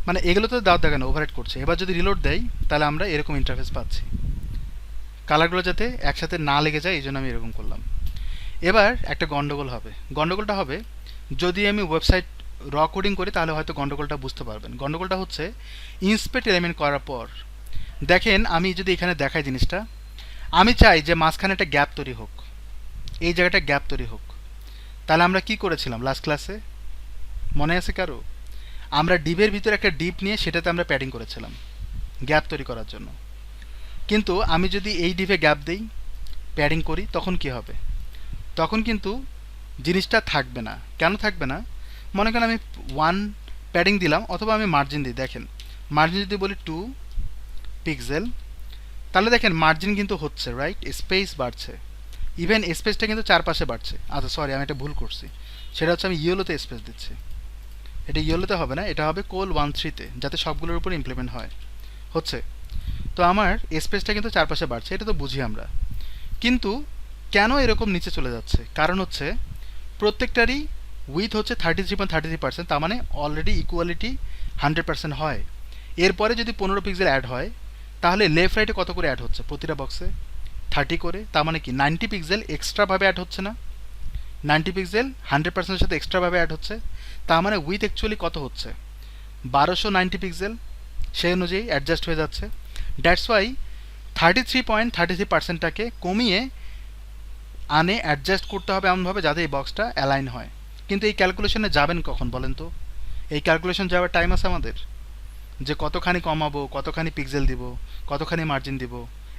মানে এগুলো তো দাও দেখানো ওভাররাইট করছে। এবার যদি রিলোড দেয় তাহলে আমরা এরকম ইন্টারফেস পাচ্ছি, কালারগুলো যাতে একসাথে না লেগে যায়, এই জন্য আমি এরকম করলাম। এবার একটা গন্ডগোল হবে। গন্ডগোলটা হবে যদি আমি ওয়েবসাইট র কোডিং করি, তাহলে হয়তো গন্ডগোলটা বুঝতে পারবেন। গন্ডগোলটা হচ্ছে ইন্সপেক্ট এলিমেন্ট করার পর দেখেন, আমি যদি এখানে দেখাই জিনিসটা, আমি চাই যে মাঝখানে একটা গ্যাপ তৈরি হোক, এই জায়গাটা গ্যাপ তৈরি হোক। তাহলে আমরা কি করেছিলাম লাস্ট ক্লাসে, মনে আছে কারো? আমরা ডিপের ভিতরে একটা ডিপ নিয়ে সেটাতে আমরা প্যাডিং করেছিলাম গ্যাপ তৈরি করার জন্য। কিন্তু আমি যদি এই ডিপে গ্যাপ দেই, প্যাডিং করি, তখন কি হবে? তখন কিন্তু জিনিসটা থাকবে না। কেন থাকবে না? মনে করেন আমি 1 প্যাডিং দিলাম, অথবা আমি মার্জিন দিই। দেখেন মার্জিন যদি বলি 2 পিক্সেল, তাহলে দেখেন মার্জিন কিন্তু হচ্ছে, রাইট, স্পেস বাড়ছে, ইভেন স্পেসটা কিন্তু চারপাশে বাড়ছে। আচ্ছা সরি, আমি এটা ভুল করছি, সেটা হচ্ছে আমি ইয়েলোতে স্পেস দিচ্ছি। এটা ইয়েলোতে হবে না, এটা হবে কোল 1.3-তে, যাতে সবগুলোর উপর ইমপ্লিমেন্ট হয়। হচ্ছে তো আমার স্পেসটা কিন্তু চারপাশে বাড়ছে, এটা তো বুঝি আমরা। কিন্তু কেন এরকম নিচে চলে যাচ্ছে? কারণ হচ্ছে প্রত্যেকটারই উইথ হচ্ছে 33.33%, তার মানে অলরেডি ইকুয়ালিটি 100% হয়। এরপরে যদি 15 পিক্সেল অ্যাড হয়, তাহলে লেফট রাইটে কত করে অ্যাড হচ্ছে প্রতিটা বক্সে? 30 করে। তার মানে কি 90 পিক্সেল এক্সট্রাভাবে অ্যাড হচ্ছে না? 90 পিক্সেল 100%-এর সাথে এক্সট্রাভাবে অ্যাড হচ্ছে। তার মানে উইথ অ্যাকচুয়ালি কত হচ্ছে? 1290 পিক্সেল, সেই অনুযায়ী অ্যাডজাস্ট হয়ে যাচ্ছে। দ্যাটস ওয়াই 33.33%টাকে কমিয়ে আনে অ্যাডজাস্ট করতে হবে এমনভাবে যাতে এই বক্সটা অ্যালাইন হয়। কিন্তু এই ক্যালকুলেশনে যাবেন কখন বলেন তো? এই ক্যালকুলেশন যাওয়ার টাইম আছে আমাদের, যে কতখানি কমাবো, কতখানি পিক্সেল দিব, কতখানি মার্জিন দিব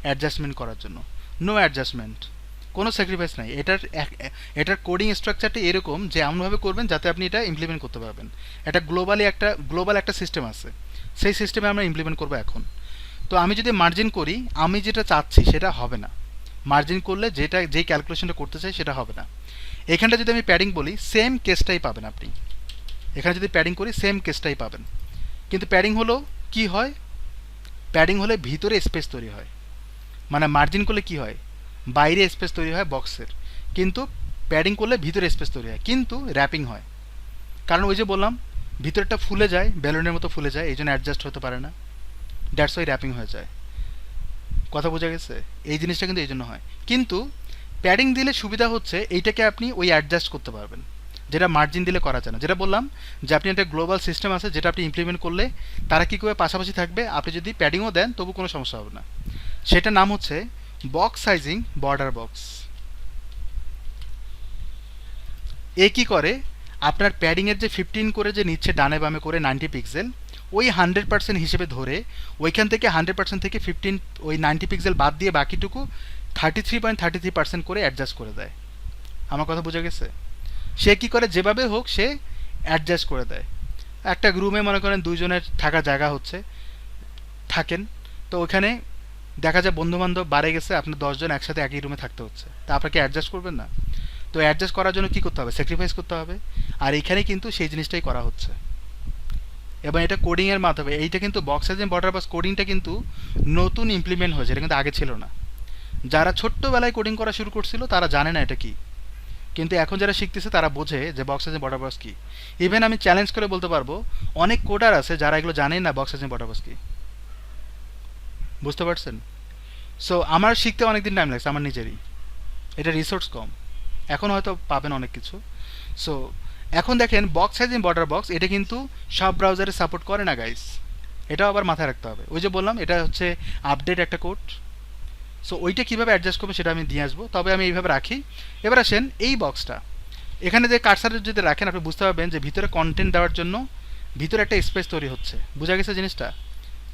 অ্যাডজাস্টমেন্ট করার জন্য? নো অ্যাডজাস্টমেন্ট, কোনো স্যাক্রিফাইস নাই। এটার কোডিং স্ট্রাকচারটা এরকম যে এমনভাবে করবেন যাতে আপনি এটা ইমপ্লিমেন্ট করতে পারবেন। এটা গ্লোবাল একটা সিস্টেম আছে, সেই সিস্টেমে আমরা ইমপ্লিমেন্ট করবো এখন। তো আমি যদি মার্জিন করি, আমি যেটা চাচ্ছি সেটা হবে না। মার্জিন করলে যেই ক্যালকুলেশনটা করতে চাই সেটা হবে না। এখানটা যদি আমি প্যাডিং বলি, সেম কেসটাই পাবেন আপনি। এখানে যদি প্যাডিং করি, সেম কেসটাই পাবেন। কিন্তু প্যাডিং হলো কি হয়? প্যাডিং হলে ভিতরে স্পেস তৈরি হয়। মানে মার্জিন করলে কি হয়? বাইরে স্পেস তৈরি হয় বক্সের, কিন্তু প্যাডিং করলে ভিতরে স্পেস তৈরি হয়, কিন্তু র্যাপিং হয়। কারণ ওই যে বললাম, ভিতরটা ফুলে যায়, ব্যালুনের মতো ফুলে যায়, এই জন্য অ্যাডজাস্ট হতে পারে না। দ্যাটস ওয়াই র্যাপিং হয়ে যায়। কথা বোঝা গেছে? এই জিনিসটা কিন্তু এই জন্য হয়। কিন্তু প্যাডিং দিলে সুবিধা হচ্ছে এইটাকে আপনি ওই অ্যাডজাস্ট করতে পারবেন, যেটা মার্জিন দিলে করা যায় না। যেটা বললাম যে আপনি একটা গ্লোবাল সিস্টেম আছে, যেটা আপনি ইমপ্লিমেন্ট করলে তারা কী করে পাশাপাশি থাকবে, আপনি যদি প্যাডিংও দেন তবু কোনো সমস্যা হবে না। সেটার নাম হচ্ছে বক্স সাইজিং বর্ডার বক্স। এ কী করে, আপনার প্যাডিংয়ের যে 15 করে যে নিচ্ছে ডানে বামে করে 90 পিক্সেল, ওই 100% হিসেবে ধরে ওইখান থেকে 100% থেকে 15 ওই 90 পিক্সেল বাদ দিয়ে বাকিটুকু 33.33% করে অ্যাডজাস্ট করে দেয়। আমার কথা বোঝা গেছে? সে কি করে, যেভাবে হোক সে অ্যাডজাস্ট করে দেয়। একটা রুমে মনে করেন দুইজনের থাকার জায়গা হচ্ছে, থাকেন, তো ওখানে দেখা যায় বন্ধু বান্ধব বাড়ে গেছে, আপনার 10 জন একসাথে একই রুমে থাকতে হচ্ছে, তা আপনাকে অ্যাডজাস্ট করবেন না? তো অ্যাডজাস্ট করার জন্য কি করতে হবে, স্যাক্রিফাইস করতে হবে। আর এখানে কিন্তু সেই জিনিসটাই করা হচ্ছে, এবং এটা কোডিংয়ের মাধ্যমে। এইটা কিন্তু বক্স সাইজ বর্ডার বক্স কোডিংটা কিন্তু নতুন ইমপ্লিমেন্ট হয়েছে, এটা কিন্তু আগে ছিল না। যারা ছোট্টবেলায় কোডিং করা শুরু করছিল তারা জানে না এটা কি, কিন্তু এখন যারা শিখতেছে তারা বোঝে যে বক্স সাইজ বর্ডার বক্স কি। ইভেন আমি চ্যালেঞ্জ করে বলতে পারবো অনেক কোডার আছে যারা এগুলো জানেই না বক্স সাইজ বর্ডার বক্স কি। বুঝতে পারছেন? সো আমার শিখতে অনেক দিন টাইম লাগছে আমার নিজেরই, এটা রিসোর্স কম, এখন হয়তো পাবেন অনেক কিছু। সো এখন দেখেন বক্স সাইজ বর্ডার বক্স এটা কিন্তু সব ব্রাউজারে সাপোর্ট করে না গাইস, এটাও আবার মাথায় রাখতে হবে। ওই যে বললাম এটা হচ্ছে আপডেট একটা কোড। সো ওইটা কীভাবে অ্যাডজাস্ট করবো সেটা আমি দিয়ে আসবো, তবে আমি এইভাবে রাখি। এবার আসেন এই বক্সটা, এখানে যে কার্সার যদি রাখেন আপনি বুঝতে পারবেন যে ভিতরে কন্টেন্ট দেওয়ার জন্য ভিতরে একটা স্পেস তৈরি হচ্ছে। বোঝা গেছে জিনিসটা?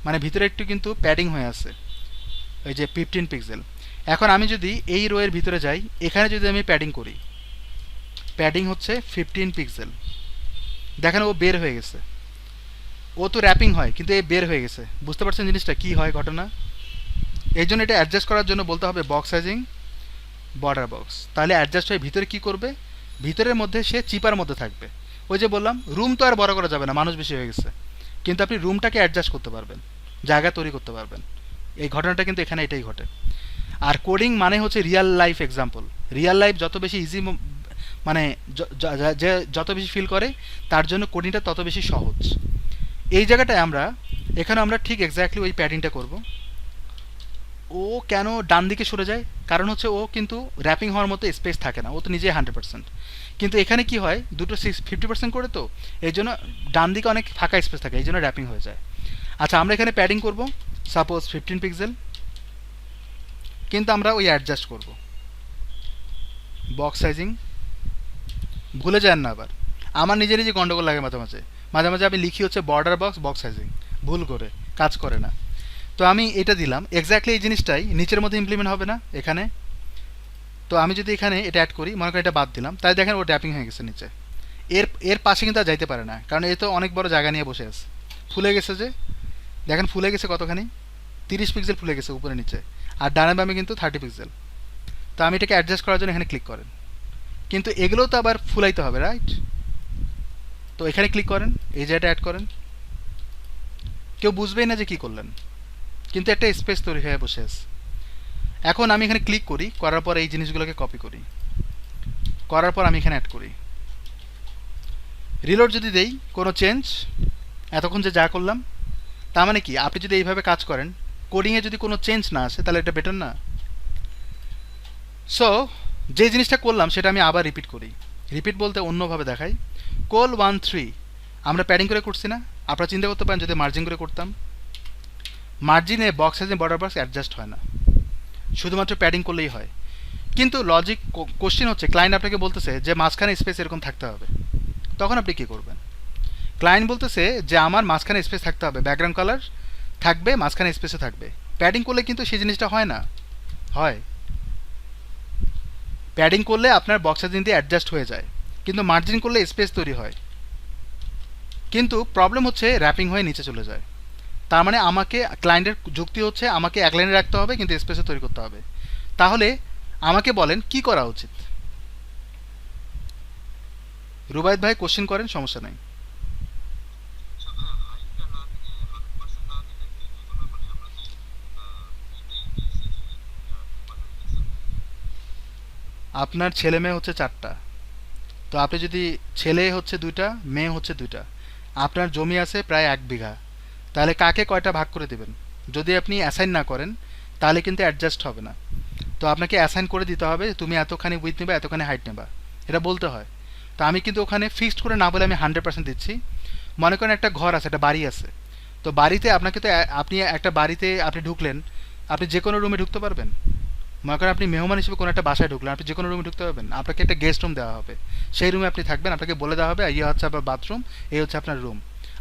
মানে ভিতরে একটু কিন্তু প্যাডিং হয়ে আছে, ওই যে 15 পিক্সেল। এখন আমি যদি এই রো এর ভিতরে যাই, এখানে যদি আমি প্যাডিং করি, প্যাডিং হচ্ছে 15 পিক্সেল। দেখেন ও বের হয়ে গেছে, ও তো র্যাপিং হয় কিন্তু এ বের হয়ে গেছে। বুঝতে পারছেন জিনিসটা কি হয় ঘটনা? এই জন্য এটা অ্যাডজাস্ট করার জন্য বলতে হবে বক্স সাইজিং বর্ডার বক্স, তাহলে অ্যাডজাস্ট হয়ে ভিতরে কি করবে, ভিতরের মধ্যে সে চিপার মধ্যে থাকবে। ওই যে বললাম রুম তো আর বড় করা যাবে না, মানুষ বেশি হয়ে গেছে, কিন্তু আপনি রুমটাকে অ্যাডজাস্ট করতে পারবেন, জায়গা তৈরি করতে পারবেন। এই ঘটনাটা কিন্তু এখানে এটাই ঘটে। আর কোডিং মানে হচ্ছে real life example. Real life যত বেশি ইজি, মানে যে যত বেশি ফিল করে তার জন্য কোডিংটা তত বেশি সহজ। এই জায়গাটায় এখানে আমরা ঠিক এক্স্যাক্টলি ওই প্যাডিংটা করব। ও কেন ডান দিকে সরে যায়, কারণ হচ্ছে ও কিন্তু র্যাপিং হওয়ার মতো স্পেস থাকে না, ও তো নিজেই 100%। কিন্তু এখানে কি হয়, দুটো 50% করে, তো এই জন্য ডান দিকে অনেক ফাঁকা স্পেস থাকে, এই জন্য র্যাপিং হয়ে যায়। আচ্ছা আমরা এখানে প্যাডিং করব সাপোজ 15 পিক্সেল, কিন্তু আমরা ওই অ্যাডজাস্ট করব বক্স সাইজিং। ভুলে যান না আবার, আমার নিজে নিজে গন্ডগোল লাগে মাঝে মাঝে, মাঝে মাঝে আমি লিখি হচ্ছে বর্ডার বক্স বক্স সাইজিং, ভুল করে, কাজ করে না। তো আমি এটা দিলাম, এক্স্যাক্টলি এই জিনিসটাই নিচের মধ্যে ইমপ্লিমেন্ট হবে না এখানে। তো আমি যদি এখানে এটা অ্যাড করি, মনে করি এটা বাদ দিলাম, তাই দেখেন ও ড্যাপিং হয়ে গেছে নিচে। এর এর পাশে কিন্তু আর যাইতে পারে না, কারণ এ তো অনেক বড় জায়গা নিয়ে বসে আছে। ফুলে গেছে যে, দেখেন ফুলে গেছে কতখানি, 30 পিক্সেল ফুলে গেছে উপরে নিচে, আর ডানে বামে কিন্তু 30 পিক্সেল। তো আমি এটাকে অ্যাডজাস্ট করার জন্য এখানে ক্লিক করেন, কিন্তু এগুলোও তো আবার ফুলাইতে হবে, রাইট? তো এখানে ক্লিক করেন, এই জায়গাটা অ্যাড করেন, কেউ বুঝবেই না যে কী করলেন, কিন্তু একটা স্পেস তৈরি হয়ে বসে আছে। এখন আমি এখানে ক্লিক করি, করার পর এই জিনিসগুলোকে কপি করি, করার পর আমি এখানে অ্যাড করি, রিলোড যদি দেই, কোনো চেঞ্জ, এতক্ষণ যে যা করলাম, তার মানে কি আপনি যদি এইভাবে কাজ করেন, কোডিংয়ে যদি কোনো চেঞ্জ না আসে তাহলে এটা বেটার না? সো যে জিনিসটা করলাম সেটা আমি আবার রিপিট করি, রিপিট বলতে অন্যভাবে দেখাই। কোল 1 3 আমরা প্যাডিং করে করছি না? আপনারা চিন্তা করতে পারেন যদি মার্জিন করে করতাম, মার্জিনে বক্স সাইজে বর্ডার বক্স অ্যাডজাস্ট হয় না, শুধুমাত্র প্যাডিং করলেই হয়। কিন্তু লজিক কোশ্চেন হচ্ছে, ক্লায়েন্ট আপনাকে বলতেছে যে মাঝখানে স্পেস এরকম থাকতে হবে, তখন আপনি কী করবেন? ক্লায়েন্ট বলতেছে যে আমার মাঝখানে স্পেস থাকতে হবে, ব্যাকগ্রাউন্ড কালার থাকবে, মাঝখানে স্পেসে থাকবে। প্যাডিং করলে কিন্তু সেই জিনিসটা হয় না, হয় প্যাডিং করলে আপনার বক্স সাইজিং দিয়ে অ্যাডজাস্ট হয়ে যায়, কিন্তু মার্জিন করলে স্পেস তৈরি হয়। কিন্তু প্রবলেম হচ্ছে র্যাপিং হয়ে নিচে চলে যায়। তার মানে আমাকে, ক্লায়েন্টের যুক্তি হচ্ছে আমাকে এক লাইনে রাখতে হবে কিন্তু স্পেসে তৈরি করতে হবে। তাহলে আমাকে বলেন কি করা উচিত? রুবায়েত ভাই কোশ্চেন করেন, সমস্যা নাই। আপনার ছেলে মেয়ে হচ্ছে 4টা, তো আপনি যদি ছেলে হচ্ছে 2টা, মেয়ে হচ্ছে 2টা, আপনার জমি আছে প্রায় 1 বিঘা, তাহলে কাকে কয়টা ভাগ করে দেবেন? যদি আপনি অ্যাসাইন না করেন তাহলে কিন্তু অ্যাডজাস্ট হবে না। তো আপনাকে অ্যাসাইন করে দিতে হবে, তুমি এতখানি উইথ নেবা, এতখানি হাইট নেবা, এটা বলতে হয়। তো আমি কিন্তু ওখানে ফিক্সড করে না বলে আমি 100% দিচ্ছি। মনে করেন একটা ঘর আছে, একটা বাড়ি আছে, তো বাড়িতে আপনাকে তো আপনি একটা বাড়িতে আপনি ঢুকলেন, আপনি যে কোনো রুমে ঢুকতে পারবেন? মনে করেন আপনি মেহমান হিসেবে কোনো একটা বাসায় ঢুকলেন, আপনি যে কোনো রুমে ঢুকতে পারবেন? আপনাকে একটা গেস্ট রুম দেওয়া হবে, সেই রুমে আপনি থাকবেন, আপনাকে বলে দেওয়া হবে ইয়ে হচ্ছে আপনার বাথরুম, এই হচ্ছে আপনার রুম।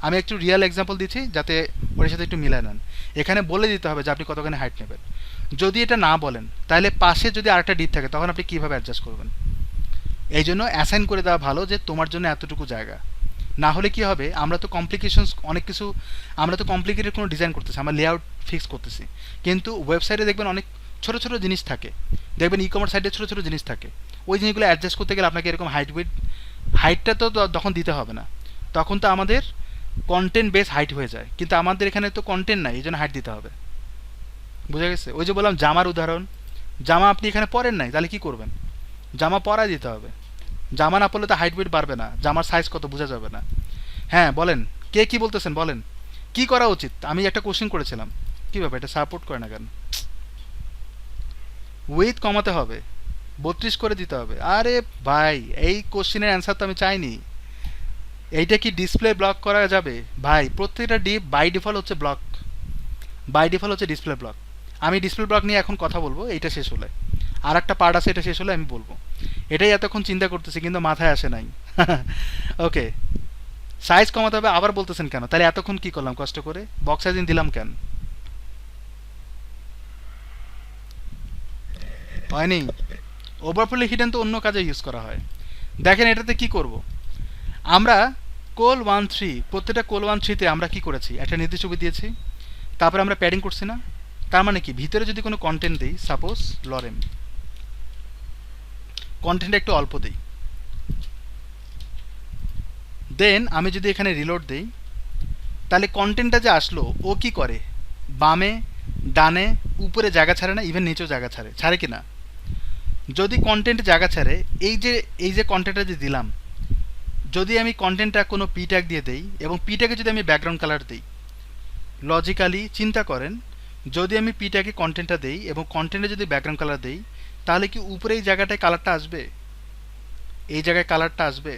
আমি একটু রিয়েল এক্সাম্পল দিচ্ছি যাতে ওর সাথে একটু মিলায় নেন। এখানে বলে দিতে হবে যে আপনি কতখানি হাইট নেবেন। যদি এটা না বলেন তাহলে পাশে যদি আরেকটা ডিপ থাকে তখন আপনি কীভাবে অ্যাডজাস্ট করবেন? এই জন্য অ্যাসাইন করে দেওয়া ভালো যে তোমার জন্য এতটুকু জায়গা। না হলে কি হবে, আমরা তো কমপ্লিকেশনস অনেক কিছু, আমরা তো কমপ্লিকেটেড কোনো ডিজাইন করতেছি, আমরা লেআউট ফিক্স করতেছি, কিন্তু ওয়েবসাইটে দেখবেন অনেক ছোটো ছোটো জিনিস থাকে, দেখবেন ই কমার্স সাইটে ছোটো ছোটো জিনিস থাকে, ওই জিনিসগুলো অ্যাডজাস্ট করতে গেলে আপনাকে এরকম হাইটটা তো তখন দিতে হবে না, তখন তো আমাদের কন্টেন্ট বেস হাইট হয়ে যায়, কিন্তু আমাদের এখানে তো কন্টেন্ট নাই, এই জন্য হাইট দিতে হবে। বুঝা গেছে? ওই যে বললাম জামার উদাহরণ, জামা আপনি এখানে পরেন নাই, তাহলে কি করবেন? জামা পরা দিতে হবে, জামা না পরলে তো হাইট ওয়েট বাড়বে না, জামার সাইজ কত বোঝা যাবে না। হ্যাঁ বলেন, কে কি বলতেছেন বলেন, কি করা উচিত? আমি একটা কোশ্চেন করেছিলাম, কি ব্যাপার এটা সাপোর্ট করে না কেন? উইথ কমাতে হবে, 32 করে দিতে হবে। আরে ভাই, এই কোশ্চেনের অ্যান্সার তো আমি চাইনি। এইটা কি ডিসপ্লে ব্লক করা যাবে? ভাই প্রত্যেকটা ডিপ বাই ডিফল্ট হচ্ছে ব্লক, বাই ডিফল্ট হচ্ছে ডিসপ্লে ব্লক। আমি ডিসপ্লে ব্লক নিয়ে এখন কথা বলবো, এইটা শেষ হলে আর একটা পার্ট আছে, এটা শেষ হলে আমি বলবো। এটাই এতক্ষণ চিন্তা করতেছি কিন্তু মাথায় আসে নাই। ওকে, সাইজ কমাতে হবে আবার বলতেছেন কেন? তাহলে এতক্ষণ কি করলাম কষ্ট করে, বক্স সাইজিং দিলাম কেন? হয়নি। ওভারফ্লো হিডেন তো অন্য কাজে ইউজ করা হয়। দেখেন এটাতে কি করব আমরা, col13, প্রত্যেকটা col13 আমরা কি করেছি, একটা নির্দিষ্ট ছবি দিয়েছি, তারপরে আমরা প্যাডিং করছি না? তার মানে কি, ভিতরে যদি কোনো কন্টেন্ট দিই, সাপোজ লরেম, কন্টেন্টটা একটু অল্প দিই, দেন আমি যদি এখানে রিলোড দিই, তাহলে কন্টেন্টটা যে আসলো ও কি করে, বামে ডানে উপরে জায়গা ছাড়ে না, ইভেন নিচেও জায়গা ছাড়ে, ছাড়ে কি না? যদি কন্টেন্ট জায়গা ছাড়ে, এই যে কন্টেন্টটা যে দিলাম, যদি আমি কন্টেন্টটা কোনো পি ট্যাগ দিয়ে দেই এবং পি ট্যাগে যদি আমি ব্যাকগ্রাউন্ড কালার দিই, লজিক্যালি চিন্তা করেন, যদি আমি পি ট্যাগে কন্টেন্টটা দেই এবং কন্টেন্টে যদি ব্যাকগ্রাউন্ড কালার দেই, তাহলে কি উপরে এই জায়গাটায় কালারটা আসবে, এই জায়গায় কালারটা আসবে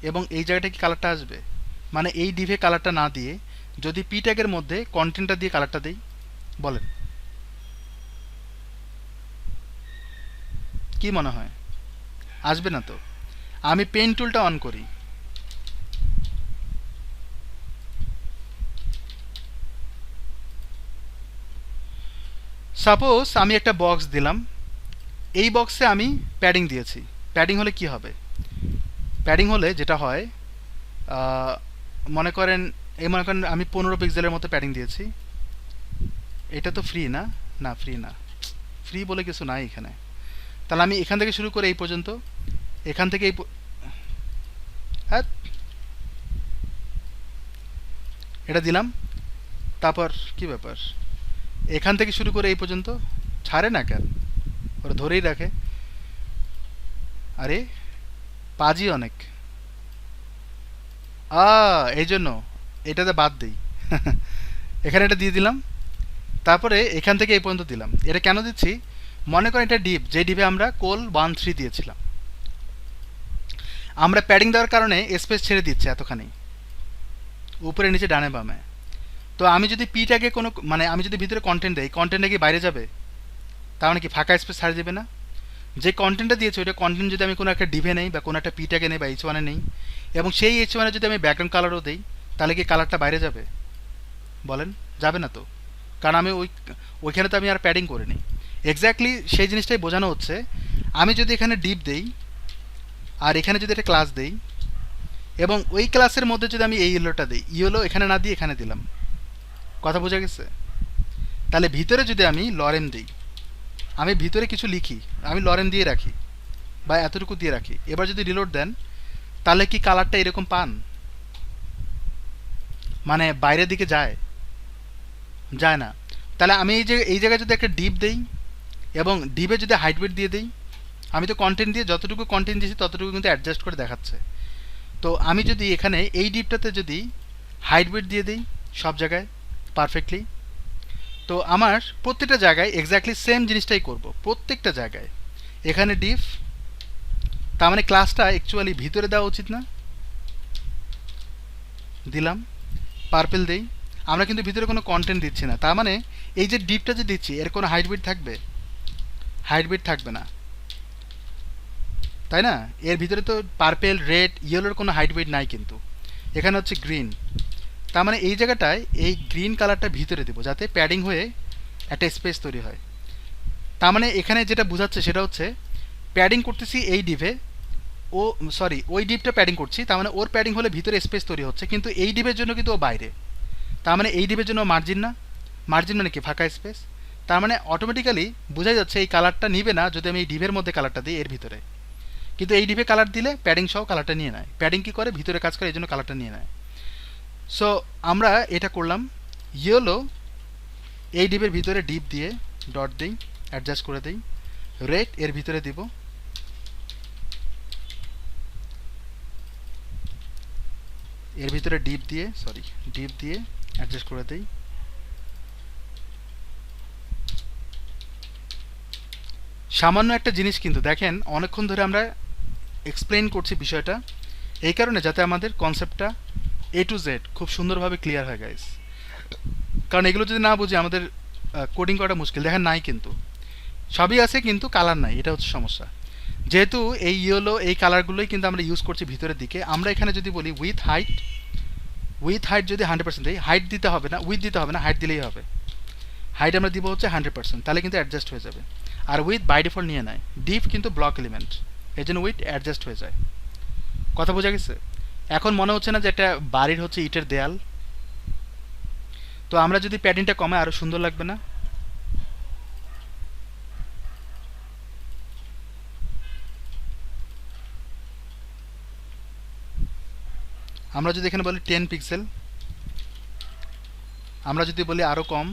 এবং এই জায়গাটায় কি কালারটা আসবে? মানে এই ডিভে কালারটা না দিয়ে যদি পি ট্যাগের মধ্যে কন্টেন্টটা দিয়ে কালারটা দেই, বলেন কি মনে হয়? আসবে না তো। আমি পেন টুলটা অন করি, সাপোজ আমি একটা বক্স দিলাম, এই বক্সে আমি প্যাডিং দিয়েছি। প্যাডিং হলে কি হবে? প্যাডিং হলে যেটা হয়, মনে করেন আমি 15 পিক্সেলের মতো প্যাডিং দিয়েছি। এটা তো ফ্রি না, না ফ্রি না, ফ্রি বলে কিছু নাই এখানে। তাহলে আমি এখান থেকে শুরু করে এই পর্যন্ত, এখান থেকে হ্যাঁ এটা দিলাম, তারপর কি ব্যাপার, এখান থেকে শুরু করে এই পর্যন্ত ছাড়ে না কেন? ওরা ধরেই রাখে। আরে পাজি অনেক, এই জন্য এটাতে বাদ দিই। এখানে এটা দিয়ে দিলাম, তারপরে এখান থেকে এই পর্যন্ত দিলাম। এটা কেন দিচ্ছি? মনে করেন এটা ডিপ, যে ডিপে আমরা col13 দিয়েছিলাম, আমরা প্যাডিং দেওয়ার কারণে স্পেস ছেড়ে দিচ্ছে এতখানি, উপরে নিচে ডানে বামে। তো আমি যদি পি ট্যাগে কোনো, মানে আমি যদি ভিতরে কন্টেন্ট দেই, কন্টেন্টটা কি বাইরে যাবে? তার মানে কি ফাঁকা স্পেস ছাড়ে দেবে না? যে কন্টেন্টটা দিয়েছে ওইটা কন্টেন্ট যদি আমি কোনো একটা ডিভে নেই বা কোনো একটা পি ট্যাগে নেই বা H1-এ নেই, এবং সেই H1-এ যদি আমি ব্যাকগ্রাউন্ড কালারও দিই, তাহলে কি কালারটা বাইরে যাবে? বলেন, যাবে না তো, কারণ আমি ওইখানে তো আমি আর প্যাডিং করিনি। এক্স্যাক্টলি সেই জিনিসটাই বোঝানো হচ্ছে। আমি যদি এখানে ডিপ দেই আর এখানে যদি একটা ক্লাস দেই এবং ওই ক্লাসের মধ্যে যদি আমি এই ইয়েলোটা দিই, ইয়েলো এখানে না দিয়ে এখানে দিলাম, কথা বোঝা গেছে? তাহলে ভিতরে যদি আমি লরেম দিই, আমি ভিতরে কিছু লিখি, আমি লরেম দিয়ে রাখি বা এতটুকু দিয়ে রাখি, এবার যদি রিলোড দেন, তাহলে কি কালারটা এরকম পান? মানে বাইরের দিকে যায়? যায় না। তাহলে আমি এই জায়গায় যদি একটা ডিপ দেই এবং ডিপে যদি হাইট ওয়েট দিয়ে দিই, আমি তো কন্টেন্ট দিয়ে যতটুকু কন্টেন্ট দিয়েছি ততটুকু কিন্তু অ্যাডজাস্ট করে দেখাচ্ছে। তো আমি যদি এখানে এই ডিপটাতে যদি হাইট ওয়েট দিয়ে দিই সব জায়গায় পারফেক্টলি, তো আমার প্রত্যেকটা জায়গায় এক্স্যাক্টলি সেম জিনিসটাই করব, প্রত্যেকটা জায়গায়। এখানে ডিপ, তার মানে ক্লাসটা অ্যাকচুয়ালি ভিতরে দেওয়া উচিত না? দিলাম, পার্পেল দেই, আমরা কিন্তু ভিতরে কোনো কন্টেন্ট দিচ্ছি না, তার মানে এই যে ডিপটা যে দিচ্ছি এর কোনো হাইট ওয়েট থাকবে? হাইট ওয়েট থাকবে না, তাই না? এর ভিতরে তো পার্পেল, রেড, ইয়েলোর কোনো হাইট ওয়েট নাই, কিন্তু এখানে হচ্ছে গ্রিন। তার মানে এই জায়গাটায় এই গ্রিন কালারটা ভিতরে দেবো যাতে প্যাডিং হয়ে একটা স্পেস তৈরি হয়। তার মানে এখানে যেটা বোঝাচ্ছে সেটা হচ্ছে প্যাডিং করতেছি এই ডিভে, ও সরি ওই ডিপটা প্যাডিং করছি, তার মানে ওর প্যাডিং হলে ভিতরে স্পেস তৈরি হচ্ছে, কিন্তু এই ডিপের জন্য কিন্তু ও বাইরে। তার মানে এই ডিপের জন্য মার্জিন না, মার্জিন মানে কি ফাঁকা স্পেস। তার মানে অটোমেটিক্যালি বোঝা যাচ্ছে এই কালারটা নিবে না যদি আমি এই ডিপের মধ্যে কালারটা দিই এর ভিতরে, কিন্তু এই ডিপে কালার দিলে প্যাডিং সহ কালারটা নিয়ে নেয়। প্যাডিং কি করে, ভিতরে কাজ করে, এই জন্য কালারটা নিয়ে নেয়। সো আমরা এটা করলাম ইয়েলো, এই ডিপের ভিতরে ডিপ দিয়ে ডট দিই, অ্যাডজাস্ট করে দিই। রেড এর ভিতরে দিব, এর ভিতরে ডিপ দিয়ে ডিপ দিয়ে অ্যাডজাস্ট করে দিই। সামান্য একটা জিনিস কিন্তু দেখেন অনেকক্ষণ ধরে আমরা এক্সপ্লেন করছি বিষয়টা, এই কারণে যাতে আমাদের কনসেপ্টটা এ টু জেড খুব সুন্দরভাবে ক্লিয়ার হয় গাইস। কারণ এগুলো যদি না বুঝি আমাদের কোডিং করাটা মুশকিল। দেখেন নাই কিন্তু সবই আছে কিন্তু কালার নাই, এটা হচ্ছে সমস্যা। যেহেতু এই ইয়েলো এই কালারগুলোই কিন্তু আমরা ইউজ করছি ভিতরের দিকে, আমরা এখানে যদি বলি উইথ হাইট যদি 100% দিই, হাইট দিতে হবে না, উইথ দিতে হবে না, হাইট দিলেই হবে। হাইট আমরা দিব হচ্ছে 100%, তাহলে কিন্তু অ্যাডজাস্ট হয়ে যাবে। আর উইথ বাই ডিফল্ট নিয়ে নেয়, ডিপ কিন্তু ব্লক এলিমেন্ট, এই জন্য উইথ অ্যাডজাস্ট হয়ে যায়। কথা বোঝা গেছে? এখন মনে হচ্ছে না যে একটা বাড়ির হচ্ছে ইটের দেয়াল? তো আমরা যদি প্যাডিংটা কমাই আরও সুন্দর লাগবে না? আমরা যদি এখানে বলি 10 পিক্সেল, আমরা যদি বলি আরও কম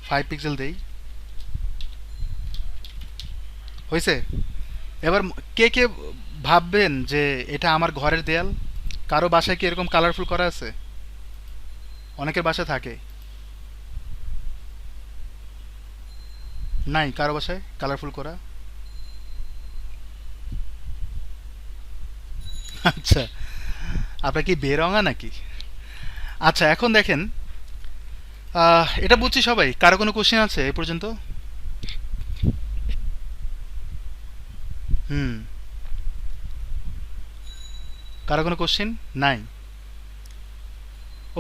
5 পিক্সেল দেই, হয়েছে? এবার কে কে ভাববেন যে এটা আমার ঘরের দেয়াল? কারো বাসায় কি এরকম কালারফুল করা আছে? অনেকের বাসায় থাকে, নাই কারো বাসায় কালারফুল করা? আচ্ছা, আপনার কি বেরঙা নাকি? আচ্ছা এখন দেখেন, এটা বুঝছি সবাই। কারো কোনো কোশ্চেন আছে এই পর্যন্ত? হুম, কারো কোনো কোশ্চেন নাই?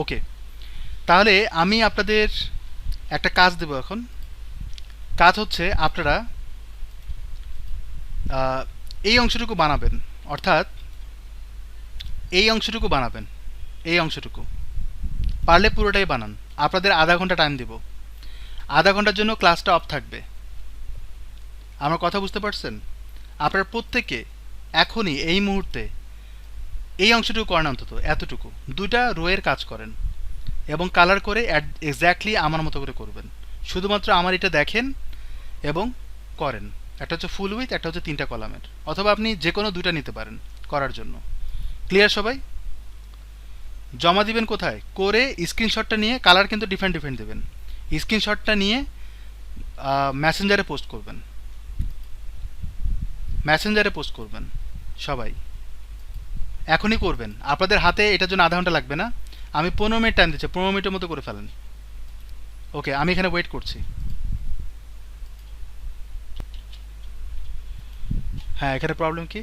ওকে, তাহলে আমি আপনাদের একটা কাজ দেব এখন। কাজ হচ্ছে আপনারা এই অংশটুকু বানাবেন, অর্থাৎ এই অংশটুকু বানাবেন, এই অংশটুকু পারলে পুরোটাই বানান। আপনাদের আধা ঘন্টা টাইম দেব, আধা ঘন্টার জন্য ক্লাসটা অফ থাকবে। আমার কথা বুঝতে পারছেন? আপনারা প্রত্যেকে এখনই এই মুহূর্তে এই অংশটুকু করেন, অন্তত এতটুকু 2টা রোয়ের কাজ করেন এবং কালার করে এক্স্যাক্টলি আমার মতো করে করবেন। শুধুমাত্র আমার এটা দেখেন এবং করেন। একটা হচ্ছে ফুল উইথ, একটা হচ্ছে 3টা কলামের, অথবা আপনি যে কোনো 2টা নিতে পারেন করার জন্য। ক্লিয়ার সবাই? জমা দিবেন কোথায়? করে স্ক্রিনশটটা নিয়ে, কালার কিন্তু ডিফারেন্ট ডিফারেন্ট দেবেন, স্ক্রিনশটটা নিয়ে মেসেঞ্জারে পোস্ট করবেন, মেসেঞ্জারে পোস্ট করবেন সবাই। এখনই করবেন, আপনাদের হাতে এটার জন্য আধা ঘন্টা লাগবে না। আমি 15 মিনিট টাইম দিচ্ছি, 15 মিনিটের মতো করে ফেলেন। ওকে, আমি এখানে ওয়েট করছি। হ্যাঁ, এখানে প্রবলেম কি?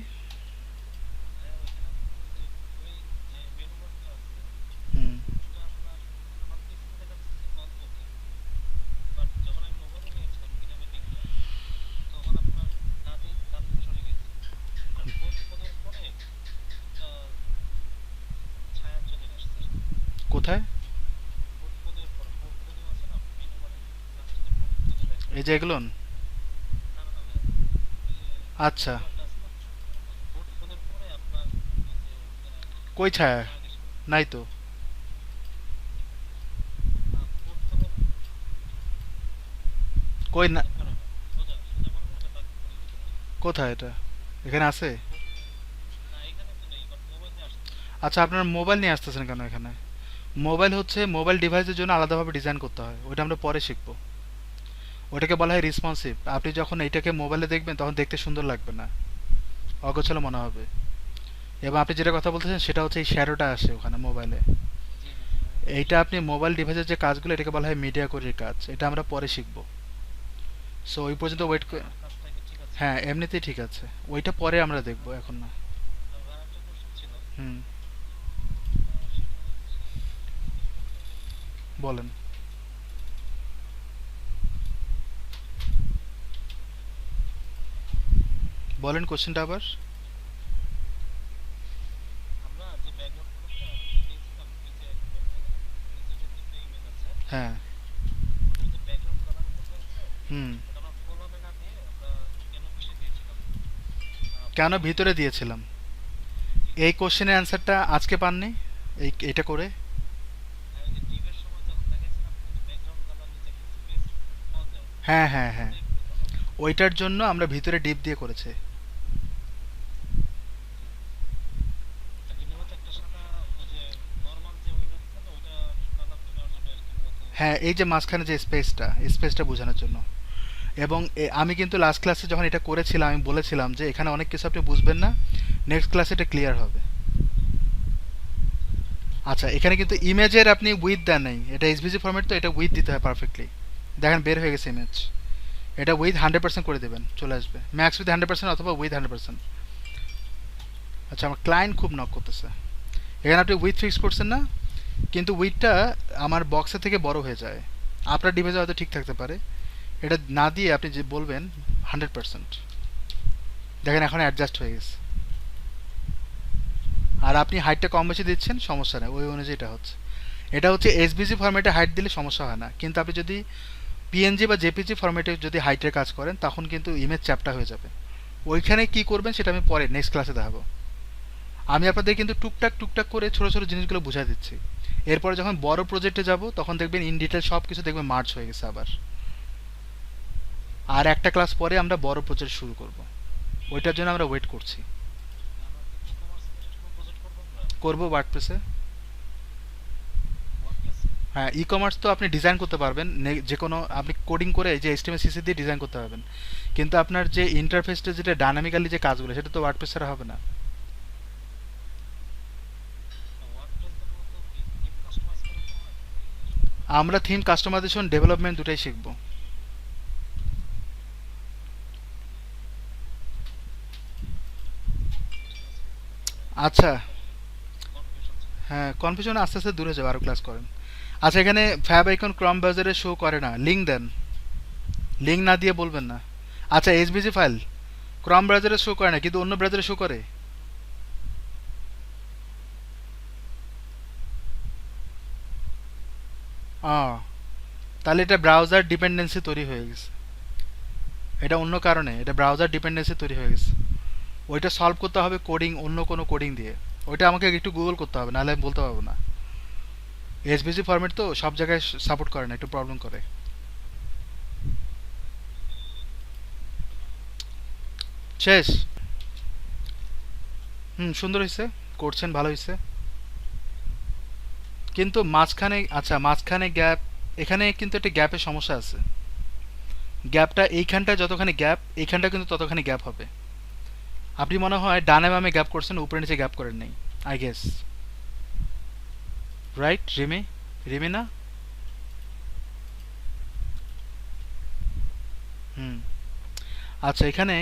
হুম, কোথায়? এই যে এগুলো? আচ্ছা, কই ছায়া? নাই তো। কই না? কোথায় এটা? এখানে আছে? আচ্ছা, আপনার মোবাইল নিয়ে আসতেছেন কেন এখানে? মোবাইল হচ্ছে মোবাইল ডিভাইসের জন্য আলাদাভাবে ডিজাইন করতে হয়, ওটা আমরা পরে শিখবো। ওটাকে বলা হয় রেসপন্সিভ। আপনি যখন এইটাকে মোবাইলে দেখবেন তখন দেখতে সুন্দর লাগবে না, অগোছালো মনে হবে। এবং আপনি যেটা কথা বলতেছেন সেটা হচ্ছে এই শ্যাডোটা আসে ওখানে মোবাইলে। এইটা আপনি মোবাইল ডিভাইসের যে কাজগুলো, এটাকে বলা হয় মিডিয়া কোডের কাজ, এটা আমরা পরে শিখবো। সো ওই পর্যন্ত ওয়েট। হ্যাঁ, এমনিতেই ঠিক আছে, ওইটা পরে আমরা দেখবো, এখন না। হুম, বলেন। বলেন কোশ্চেনটা আবার। কেন ভিতরে দিয়েছিলাম? এই কোশ্চেনের অ্যান্সারটা আজকে পাননি? এটা করে? হ্যাঁ হ্যাঁ হ্যাঁ, ওইটার জন্য আমরা ভিতরে ডিপ দিয়ে করেছি। হ্যাঁ, এই যে মাঝখানে যে স্পেসটা, স্পেসটা বোঝানোর জন্য। এবং আমি কিন্তু লাস্ট ক্লাসে যখন এটা করেছিলাম আমি বলেছিলাম যে এখানে অনেক কিছু আপনি বুঝবেন না, নেক্সট ক্লাসে এটা ক্লিয়ার হবে। আচ্ছা, এখানে কিন্তু ইমেজের আপনি উইথ দেন নাই, এটা এসভিজি ফরম্যাট, তো এটা উইথ দিতে হয় পারফেক্টলি। দেখেন বের হয়ে গেছে ইমেজ। এটা উইথ 100% করে দেবেন, চলে আসবে ম্যাক্স উইথ 100% অথবা উইথ 100%। আচ্ছা, আমার ক্লায়েন্ট খুব নক করতেছে। এখানে আপনি উইথ ফিক্স করছেন না, কিন্তু উইথটা আমার বক্সের থেকে বড় হয়ে যায়। আপনার ডিভাইসে হয়তো ঠিক থাকতে পারে, এটা না দিয়ে আপনি যে বলবেন 100%। দেখেন এখন অ্যাডজাস্ট হয়ে গেছে। আর আপনি হাইটটা কম বেশি দিচ্ছেন, সমস্যা নেই, ওই অনুযায়ী এটা হচ্ছে। এটা হচ্ছে এসবিজি ফরম্যাটে হাইট দিলে সমস্যা হয় না, কিন্তু আপনি যদি পিএনজি বা জেপিজি ফরম্যাটে যদি হাইটের কাজ করেন তখন কিন্তু ইমেজ চ্যাপটা হয়ে যাবে। ওইখানে কি করবেন সেটা আমি পরে নেক্সট ক্লাসে দেখাবো। আমি আপনাদের কিন্তু টুকটাক টুকটাক করে ছোটো ছোটো জিনিসগুলো বুঝাই দিচ্ছি। এরপরে যখন বড় প্রজেক্টে যাব তখন দেখবেন ইন ডিটেল সব কিছু দেখবেন মার্চ হয়ে গেছে আবার। আর একটা ক্লাস পরে আমরা বড় প্রজেক্ট শুরু করব, ওইটার জন্য আমরা ওয়েট করছি। করব ওয়ার্ডপ্রেসে। হ্যাঁ, ই কমার্স তো আপনি ডিজাইন করতে পারবেন, যে কোনো আপনি কোডিং করে যে এইচটিএমএল সিসি দিয়ে ডিজাইন করতে পারবেন, কিন্তু আপনার যে ইন্টারফেসটা যেটা ডায়নামিক্যালি যে কাজগুলো সেটা তো ওয়ার্ডপ্রেস ছাড়া হবে না। আমরা থিম কাস্টমাইজেশন ডেভেলপমেন্ট দুটাই শিখব। আচ্ছা, হ্যাঁ, কনফিউশন আস্তে আস্তে দূরে যাবে, আরও ক্লাস করেন। আচ্ছা, এখানে ফ্যাব আইকন ক্রম ব্রাউজারে শো করে না, লিঙ্ক দেন। লিঙ্ক না দিয়ে বলবেন না। আচ্ছা, এসবিজি ফাইল ক্রম ব্রাউজারে শো করে না, কিন্তু অন্য ব্রাউজারে শো করে। তাহলে এটা ব্রাউজার ডিপেন্ডেন্সি তৈরি হয়ে গেছে। এটা অন্য কারণে, এটা ব্রাউজার ডিপেন্ডেন্সি তৈরি হয়ে গেছে। ওইটা সলভ করতে হবে কোডিং, অন্য কোনো কোডিং দিয়ে। ওইটা আমাকে একটু গুগল করতে হবে, নাহলে আমি বলতে পারবো না। এসবিজি ফরম্যাট তো সব জায়গায় সাপোর্ট করে না, একটু প্রবলেম করে। শেষ। হুম, সুন্দর হয়েছে, করছেন ভালো হয়েছে। কিন্তু মাঝখানে, আচ্ছা মাঝখানে গ্যাপ, এখানে কিন্তু একটা গ্যাপের সমস্যা আছে। গ্যাপটা এইখানটা যতখানি গ্যাপ, এইখানটা কিন্তু ততখানি গ্যাপ হবে। আপনি মনে হয় ডানে বামে গ্যাপ করছেন, উপরে নিচে গ্যাপ করেন নাই, I guess. Right Rimi? Rimi না? হুম। আচ্ছা এখানে,